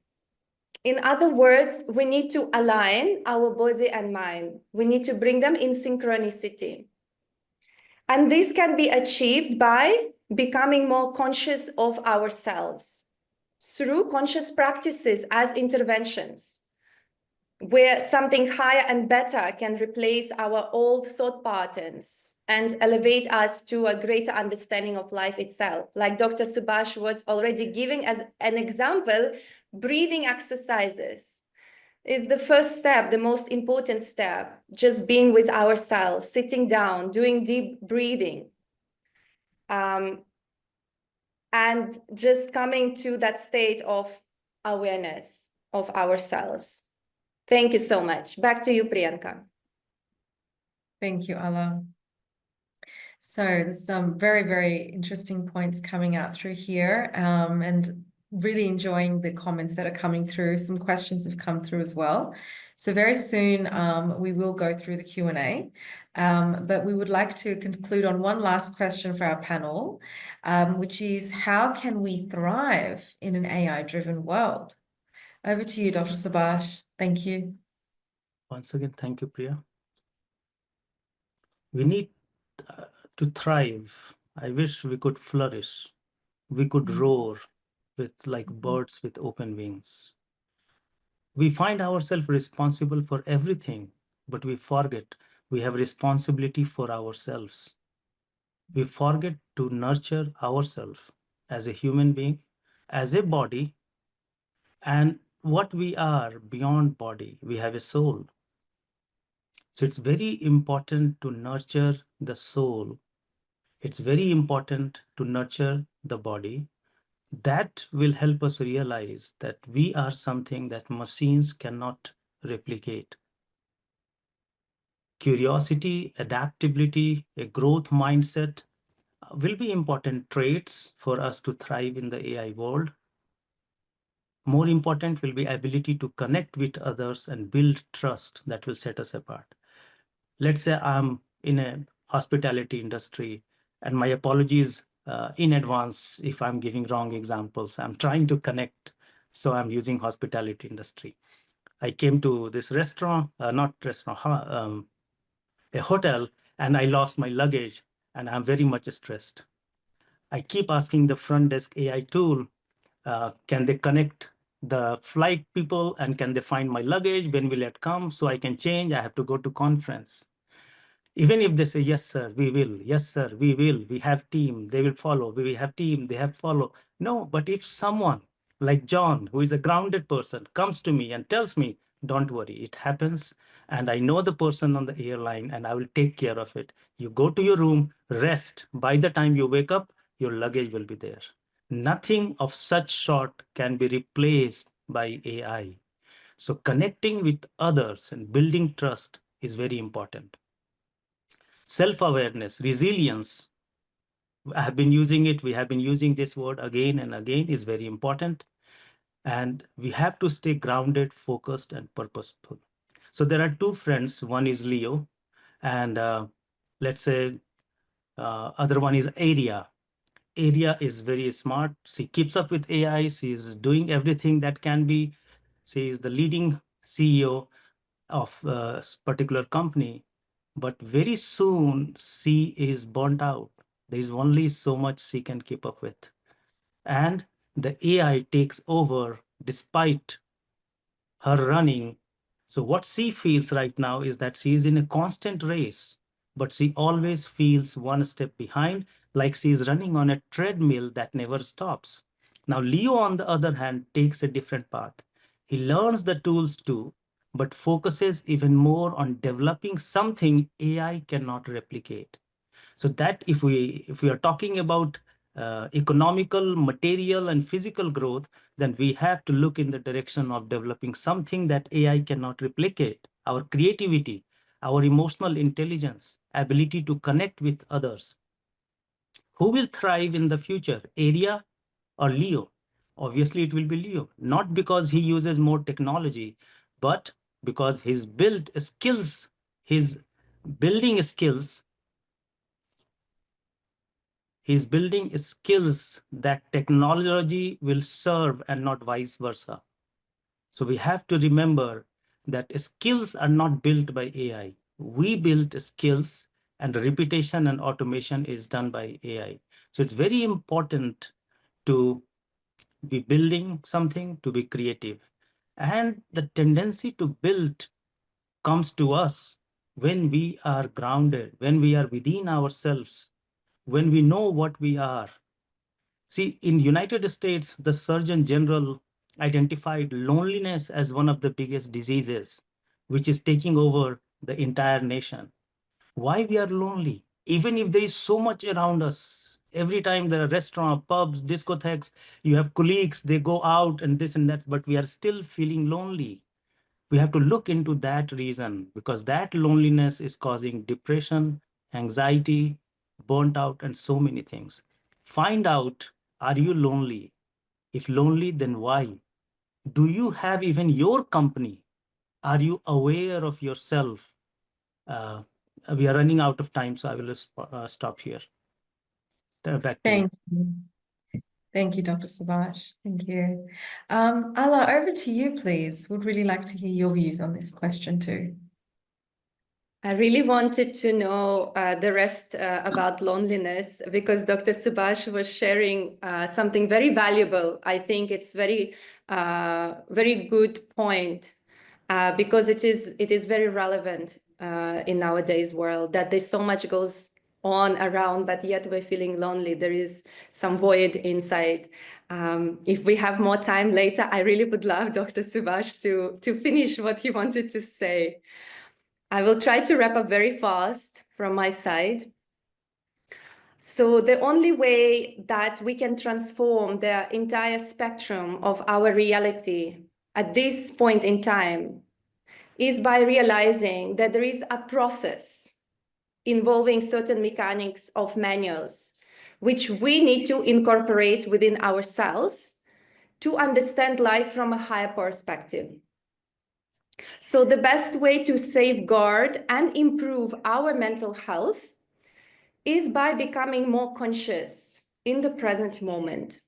S3: In other words, we need to align our body and mind. We need to bring them in synchronicity. And this can be achieved by becoming more conscious of ourselves through conscious practices as interventions, where something higher and better can replace our old thought patterns and elevate us to a greater understanding of life itself. Like Dr. Subhash was already giving as an example, breathing exercises is the first step, the most important step, just being with ourselves, sitting down, doing deep breathing, and just coming to that state of awareness of ourselves. Thank you so much. Back to you, Priyanka.
S1: Thank you, Ala. So there's some very, very interesting points coming out through here, and really enjoying the comments that are coming through. Some questions have come through as well. So very soon we will go through the Q&A, but we would like to conclude on one last question for our panel, which is, how can we thrive in an AI-driven world? Over to you, Dr. Subhash. Thank you.
S2: Once again, thank you, Priya. We need to thrive. I wish we could flourish. We could roar with like birds with open wings. We find ourselves responsible for everything, but we forget we have responsibility for ourselves. We forget to nurture ourselves as a human being, as a body, and what we are beyond body. We have a soul. So it's very important to nurture the soul. It's very important to nurture the body. That will help us realize that we are something that machines cannot replicate. Curiosity, adaptability, a growth mindset will be important traits for us to thrive in the AI world. More important will be ability to connect with others and build trust that will set us apart. Let's say I'm in a hospitality industry, and my apologies in advance if I'm giving wrong examples. I'm trying to connect, so I'm using hospitality industry. I came to this restaurant, not restaurant, a hotel, and I lost my luggage, and I'm very much stressed. I keep asking the front desk AI tool, can they connect the flight people, and can they find my luggage? When will it come so I can change? I have to go to conference. Even if they say, yes, sir, we will. Yes, sir, we will. We have team. They will follow. We have team. They have follow. No, but if someone like John, who is a grounded person, comes to me and tells me, don't worry, it happens. And I know the person on the airline and I will take care of it. You go to your room, rest. By the time you wake up, your luggage will be there. Nothing of such sort can be replaced by AI. So connecting with others and building trust is very important. Self-awareness, resilience, I have been using it. We have been using this word again and again, is very important. And we have to stay grounded, focused, and purposeful. So there are two friends. One is Leo, and let's say other one is Aria. Aria is very smart. She keeps up with AI. She is doing everything that can be. She is the leading CEO of a particular company. But very soon she is burnt out. There is only so much she can keep up with. And the AI takes over despite her running. So what she feels right now is that she is in a constant race, but she always feels one step behind, like she is running on a treadmill that never stops. Now, Leo, on the other hand, takes a different path. He learns the tools too, but focuses even more on developing something AI cannot replicate. So that if we are talking about economical, material, and physical growth, then we have to look in the direction of developing something that AI cannot replicate: our creativity, our emotional intelligence, ability to connect with others. Who will thrive in the future, Arya or Leo? Obviously, it will be Leo, not because he uses more technology, but because his his building skills He's building skills that technology will serve and not vice versa. So we have to remember that skills are not built by AI. We build skills, and repetition and automation is done by AI. So it's very important to be building something, to be creative. And the tendency to build comes to us when we are grounded, when we are within ourselves, when we know what we are. See, in United States, the Surgeon General identified loneliness as one of the biggest diseases, which is taking over the entire nation. Why we are lonely? Even if there is so much around us, every time there are restaurants, pubs, discotheques, you have colleagues, they go out and this and that, but we are still feeling lonely. We have to look into that reason, because that loneliness is causing depression, anxiety, burnt out, and so many things. Find out, are you lonely? If lonely, then why? Do you have even your company? Are you aware of yourself? Uh, we are running out of time, so I will stop here. Back to you.
S1: Thank you. Thank you, Dr. Subhash. Thank you. Ala, over to you, please. Would really like to hear your views on this question too.
S3: I really wanted to know the rest about loneliness, because Dr. Subhash was sharing something very valuable. I think it's very good point, because it is very relevant in nowadays world, that there's so much goes on around, but yet we're feeling lonely. There is some void inside. If we have more time later, I really would love Dr. Subhash to finish what he wanted to say. I will try to wrap up very fast from my side. So the only way that we can transform the entire spectrum of our reality at this point in time is by realizing that there is a process involving certain mechanics of manuals, which we need to incorporate within ourselves to understand life from a higher perspective. So the best way to safeguard and improve our mental health is by becoming more conscious in the present moment.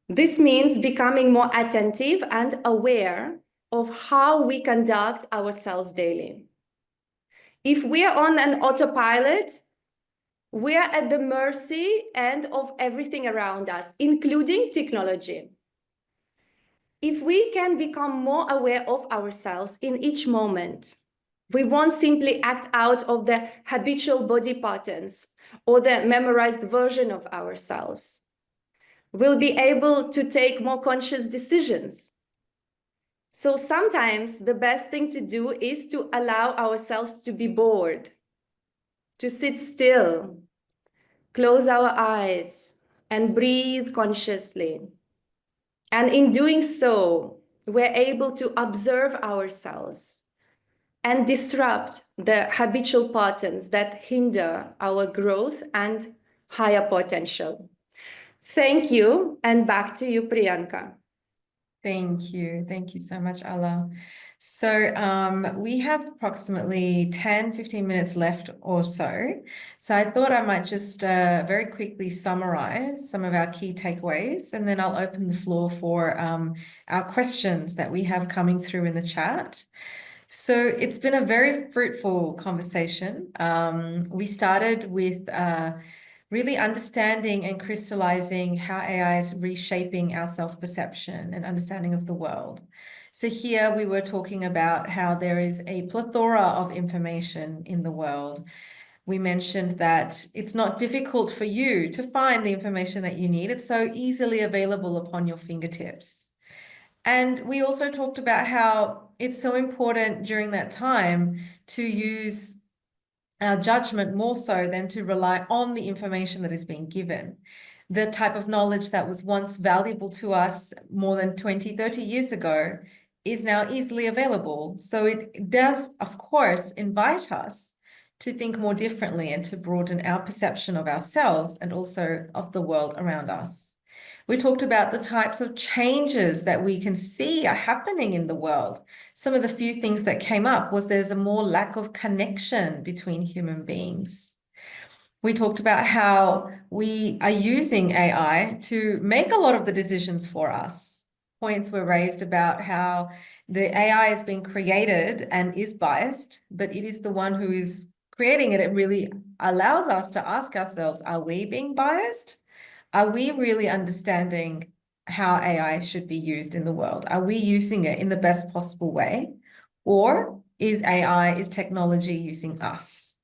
S3: This means becoming more attentive and aware of how we conduct ourselves daily. If we are on an autopilot, we are at the mercy and of everything around us, including technology. If we can become more aware of ourselves in each moment, we won't simply act out of the habitual body patterns or the memorized version of ourselves. We'll be able to take more conscious decisions. So sometimes the best thing to do is to allow ourselves to be bored, to sit still, close our eyes, and breathe consciously. And in doing so, we're able to observe ourselves and disrupt the habitual patterns that hinder our growth and higher potential. Thank you, and back to you, Priyanka.
S1: Thank you. Thank you so much, Ala. So we have approximately 10-15 minutes left or so. So I thought I might just very quickly summarize some of our key takeaways, and then I'll open the floor for our questions that we have coming through in the chat. So it's been a very fruitful conversation. We started with really understanding and crystallizing how AI is reshaping our self-perception and understanding of the world. So here we were talking about how there is a plethora of information in the world. We mentioned that it's not difficult for you to find the information that you need. It's so easily available upon your fingertips. And we also talked about how it's so important during that time to use our judgment more so than to rely on the information that is being given. The type of knowledge that was once valuable to us more than 20, 30 years ago is now easily available. So it does, of course, invite us to think more differently and to broaden our perception of ourselves and also of the world around us. We talked about the types of changes that we can see are happening in the world. Some of the few things that came up was there's a more lack of connection between human beings. We talked about how we are using AI to make a lot of the decisions for us. Points were raised about how the AI is being created and is biased, but it is the one who is creating it. It really allows us to ask ourselves, are we being biased? Are we really understanding how AI should be used in the world? Are we using it in the best possible way? Or is technology using us?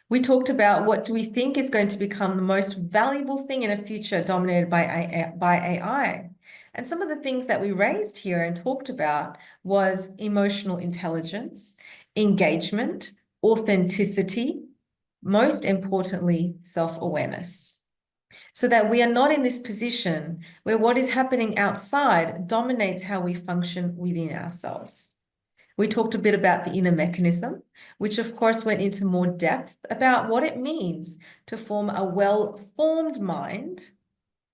S1: We talked about what do we think is going to become the most valuable thing in a future dominated by AI. And some of the things that we raised here and talked about was emotional intelligence, engagement, authenticity, most importantly, self-awareness. So that we are not in this position where what is happening outside dominates how we function within ourselves. We talked a bit about the inner mechanism, which of course went into more depth about what it means to form a well-formed mind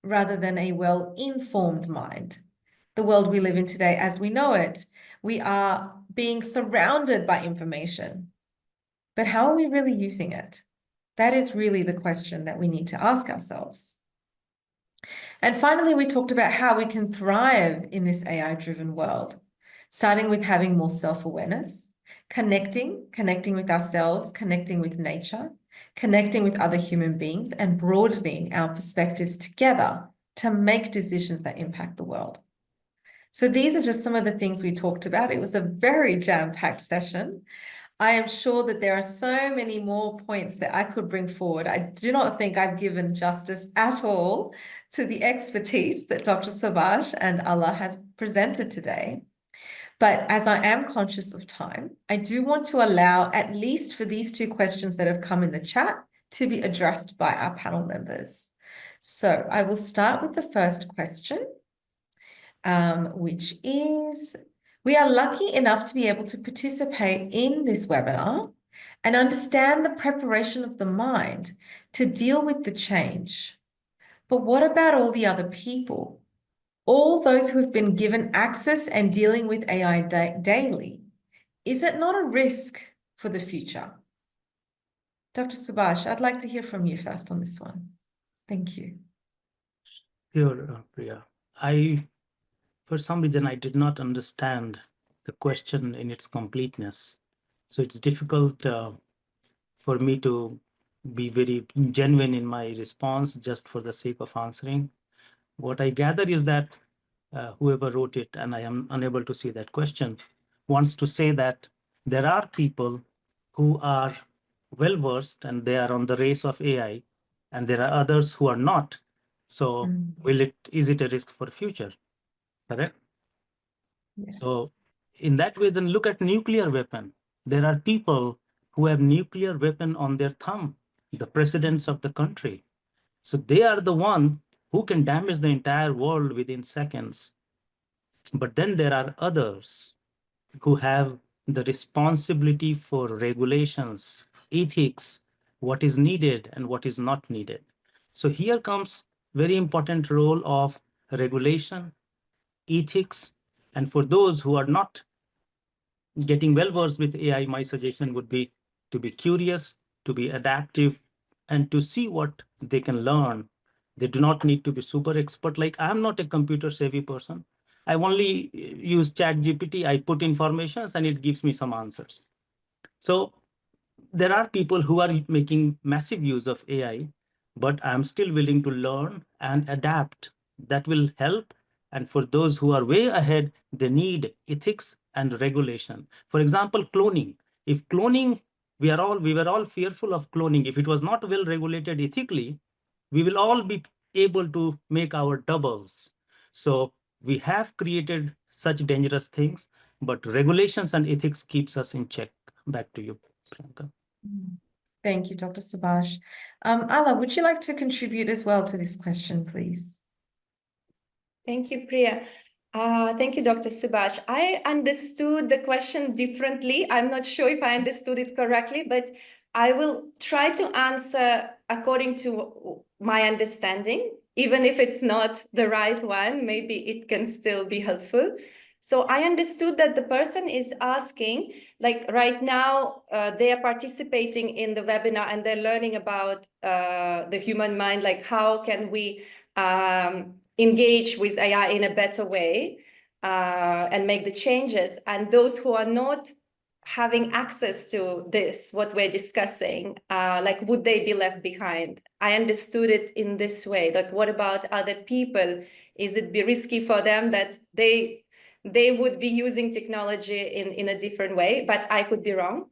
S1: rather than a well-informed mind. The world we live in today, as we know it, we are being surrounded by information. But how are we really using it? That is really the question that we need to ask ourselves. And finally, we talked about how we can thrive in this AI-driven world, starting with having more self-awareness, connecting with ourselves, connecting with nature, connecting with other human beings, and broadening our perspectives together to make decisions that impact the world. So these are just some of the things we talked about. It was a very jam-packed session. I am sure that there are so many more points that I could bring forward. I do not think I've given justice at all to the expertise that Dr. Subhash and Allah has presented today. But as I am conscious of time, I do want to allow, at least for these two questions that have come in the chat, to be addressed by our panel members. So I will start with the first question, which is, we are lucky enough to be able to participate in this webinar and understand the preparation of the mind to deal with the change. But what about all the other people? All those who have been given access and dealing with AI daily? Is it not a risk for the future? Dr. Subhash, I'd like to hear from you first on this one. Thank you.
S2: Sure, Priya. For some reason, I did not understand the question in its completeness. So it's difficult for me to be very genuine in my response just for the sake of answering. What I gather is that whoever wrote it, and I am unable to see that question, wants to say that there are people who are well-versed and they are on the race of AI, and there are others who are not. So is it a risk for future? Correct?
S1: Yes.
S2: So in that way, then look at nuclear weapon. There are people who have nuclear weapon on their thumb, the presidents of the country. So they are the one who can damage the entire world within seconds. But then there are others who have the responsibility for regulations, ethics, what is needed and what is not needed. So here comes very important role of regulation, ethics, and for those who are not getting well versed with AI, my suggestion would be to be curious, to be adaptive, and to see what they can learn. They do not need to be super expert. Like, I'm not a computer savvy person. I only use ChatGPT. I put information and it gives me some answers. So there are people who are making massive use of AI, but I'm still willing to learn and adapt. That will help. And for those who are way ahead, they need ethics and regulation. For example, cloning. If cloning, we were all fearful of cloning. If it was not well regulated ethically, we will all be able to make our doubles. So we have created such dangerous things, but regulations and ethics keeps us in check. Back to you, Priyanka.
S1: Thank you, Dr. Subhash. Ala, would you like to contribute as well to this question, please?
S3: Thank you, Priya. Thank you, Dr. Subhash. I understood the question differently. I'm not sure if I understood it correctly, but I will try to answer according to my understanding, even if it's not the right one, maybe it can still be helpful. So I understood that the person is asking, like right now, they are participating in the webinar and they're learning about the human mind, like how can we engage with AI in a better way and make the changes. And those who are not having access to this, what we're discussing, like would they be left behind? I understood it in this way. Like, what about other people? Is it be risky for them that they would be using technology in a different way? But I could be wrong.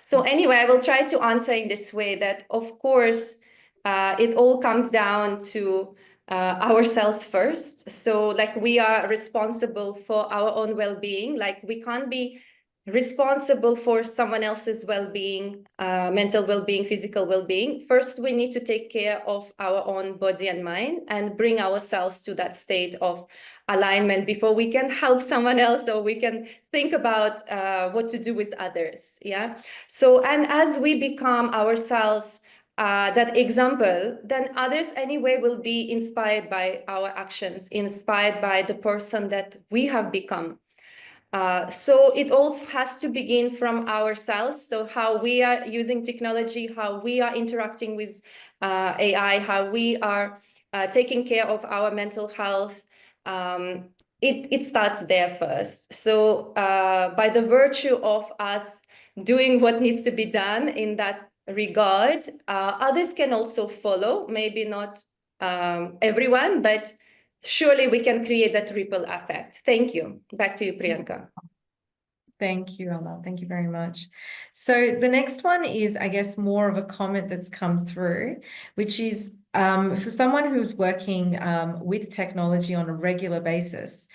S3: So anyway, I will try to answer in this way that, of course, it all comes down to ourselves first. So like we are responsible for our own well-being. Like we can't be responsible for someone else's well-being, mental well-being, physical well-being. First, we need to take care of our own body and mind and bring ourselves to that state of alignment before we can help someone else or we can think about what to do with others. Yeah. So, and as we become ourselves that example, then others anyway will be inspired by our actions, inspired by the person that we have become. So it also has to begin from ourselves. So how we are using technology, how we are interacting with AI, how we are taking care of our mental health. It starts there first. So by the virtue of us doing what needs to be done in that regard, others can also follow, maybe not everyone, but surely we can create that ripple effect. Thank you. Back to you, Priyanka.
S1: Thank you, Ala. Thank you very much. So the next one is, I guess, more of a comment that's come through, which is for someone who's working with technology on a regular basis,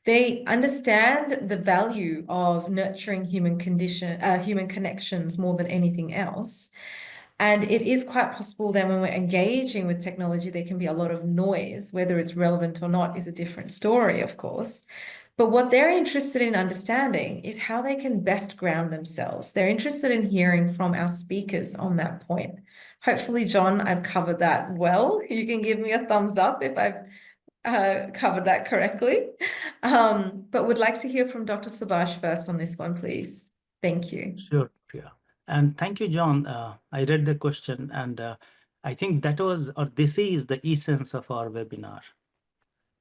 S1: they understand the value of nurturing human connections more than anything else. And it is quite possible then when we're engaging with technology, there can be a lot of noise. Whether it's relevant or not is a different story, of course. But what they're interested in understanding is how they can best ground themselves. They're interested in hearing from our speakers on that point. Hopefully, John, I've covered that well. You can give me a thumbs up if I've covered that correctly. But would like to hear from Dr. Subhash first on this one, please. Thank you.
S2: Sure, Priya. And thank you, John. I read the question, and I think that was, or this is the essence of our webinar.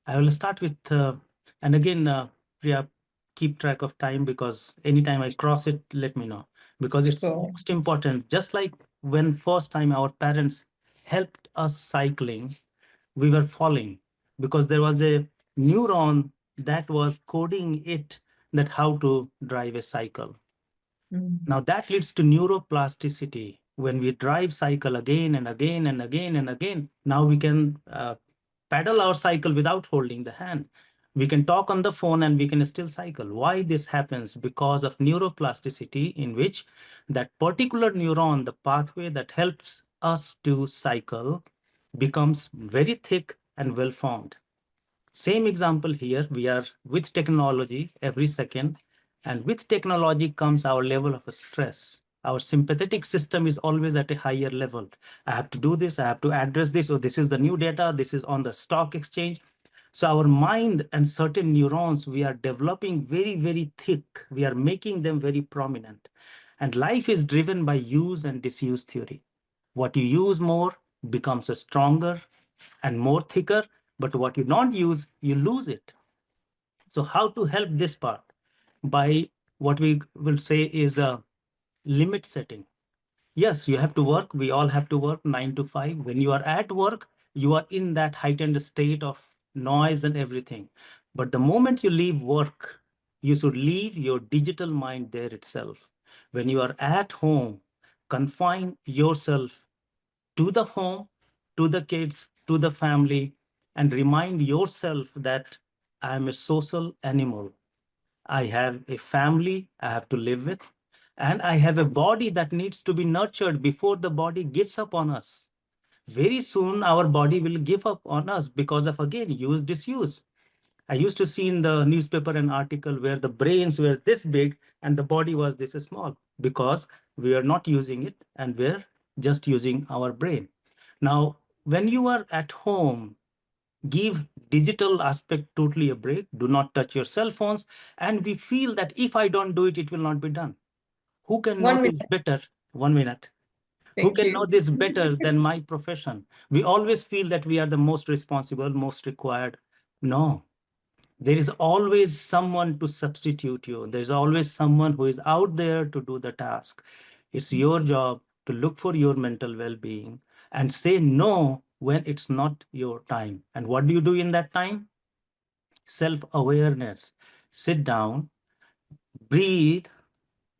S2: I will start with, and again, Priya, keep track of time because anytime I cross it, let me know. Because it's
S1: Sure.
S2: most important, just like when first time our parents helped us cycling, we were falling because there was a neuron that was coding it that how to drive a cycle. Now that leads to neuroplasticity. When we drive cycle again and again and again and again, now we can paddle our cycle without holding the hand. We can talk on the phone and we can still cycle. Why this happens? Because of neuroplasticity, in which that particular neuron, the pathway that helps us to cycle, becomes very thick and well formed. Same example here, we are with technology every second, and with technology comes our level of stress. Our sympathetic system is always at a higher level. I have to do this, I have to address this, or this is the new data, this is on the stock exchange. So our mind and certain neurons, we are developing very, very thick. We are making them very prominent. And life is driven by use and disuse theory. What you use more becomes a stronger and more thicker, but what you don't use, you lose it. So how to help this part? By what we will say is a limit setting. Yes, you have to work. We all have to work 9 to 5. When you are at work, you are in that heightened state of noise and everything. But the moment you leave work, you should leave your digital mind there itself. When you are at home, confine yourself to the home, to the kids, to the family, and remind yourself that I am a social animal. I have a family I have to live with. And I have a body that needs to be nurtured before the body gives up on us. Very soon, our body will give up on us because of, again, use, disuse. I used to see in the newspaper an article where the brains were this big and the body was this small because we are not using it and we're just using our brain. Now, when you are at home, give digital aspect totally a break. Do not touch your cell phones. And we feel that if I don't do it, it will not be done. Who can know this better? 1 minute. Who can know this better than my profession? We always feel that we are the most responsible, most required. No, there is always someone to substitute you. There's always someone who is out there to do the task. It's your job to look for your mental well-being and say no when it's not your time. And what do you do in that time? Self-awareness. Sit down, breathe,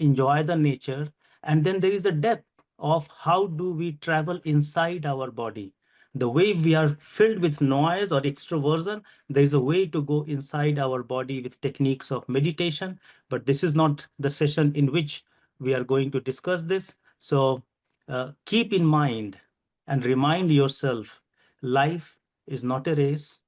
S2: enjoy the nature, and then there is a depth of how do we travel inside our body. The way we are filled with noise or extroversion, there is a way to go inside our body with techniques of meditation, but this is not the session in which we are going to discuss this. So keep in mind and remind yourself, life is not a race.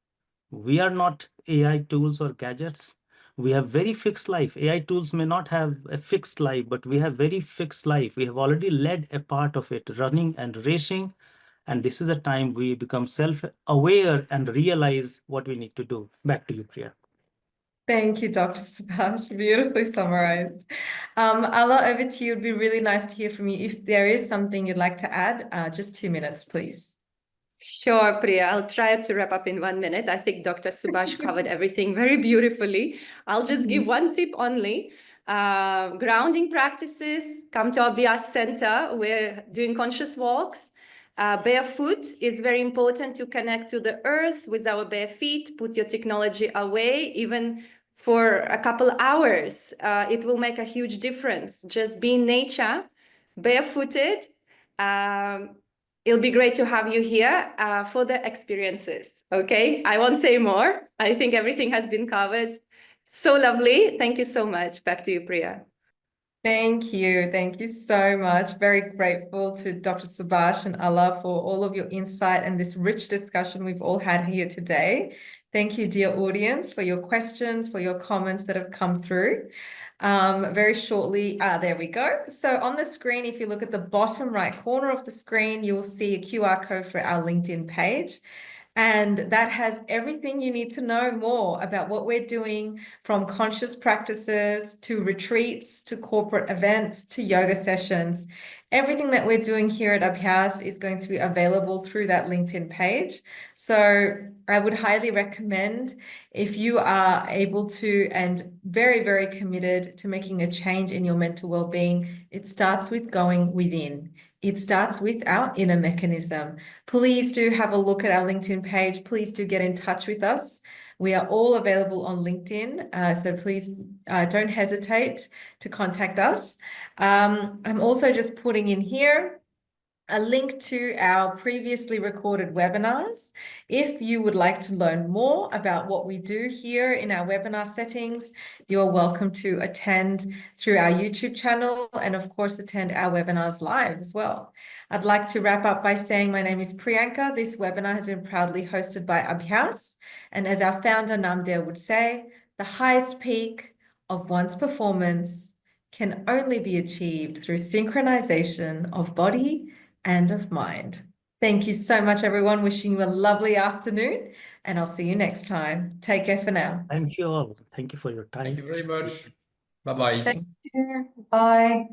S2: We are not AI tools or gadgets. We have very fixed life. AI tools may not have a fixed life, but we have very fixed life. We have already led a part of it, running and racing. And this is a time we become self-aware and realize what we need to do. Back to you, Priya.
S1: Thank you, Dr. Subhash. Beautifully summarized. Ala, over to you. It'd be really nice to hear from you. If there is something you'd like to add, just 2 minutes, please.
S3: Sure, Priya. I'll try to wrap up in 1 minute. I think Dr. Subhash covered everything very beautifully. I'll just give one tip only. Grounding practices, come to our Abhyas Center. We're doing conscious walks. Barefoot is very important to connect to the earth with our bare feet. Put your technology away, even for a couple hours. It will make a huge difference. Just be in nature, barefooted. It'll be great to have you here for the experiences, okay? I won't say more. I think everything has been covered. So lovely. Thank you so much. Back to you, Priya.
S1: Thank you. Thank you so much. Very grateful to Dr. Subhash and Ala for all of your insight and this rich discussion we've all had here today. Thank you, dear audience, for your questions, for your comments that have come through. Very shortly, there we go. So on the screen, if you look at the bottom right corner of the screen, you will see a QR code for our LinkedIn page. And that has everything you need to know more about what we're doing, from conscious practices to retreats, to corporate events, to yoga sessions. Everything that we're doing here at Abhyas is going to be available through that LinkedIn page. So I would highly recommend, if you are able to and very, very committed to making a change in your mental well-being, it starts with going within. It starts with our inner mechanism. Please do have a look at our LinkedIn page. Please do get in touch with us. We are all available on LinkedIn, so please don't hesitate to contact us. I'm also just putting in here a link to our previously recorded webinars. If you would like to learn more about what we do here in our webinar settings, you're welcome to attend through our YouTube channel and of course attend our webinars live as well. I'd like to wrap up by saying my name is Priyanka. This webinar has been proudly hosted by Abhyas. And as our founder Namdev would say, the highest peak of one's performance can only be achieved through synchronization of body and of mind. Thank you so much, everyone. Wishing you a lovely afternoon, and I'll see you next time. Take care for now.
S2: Thank you all. Thank you for your time.
S4: Thank you very much. Bye-bye.
S3: Thank you. Bye.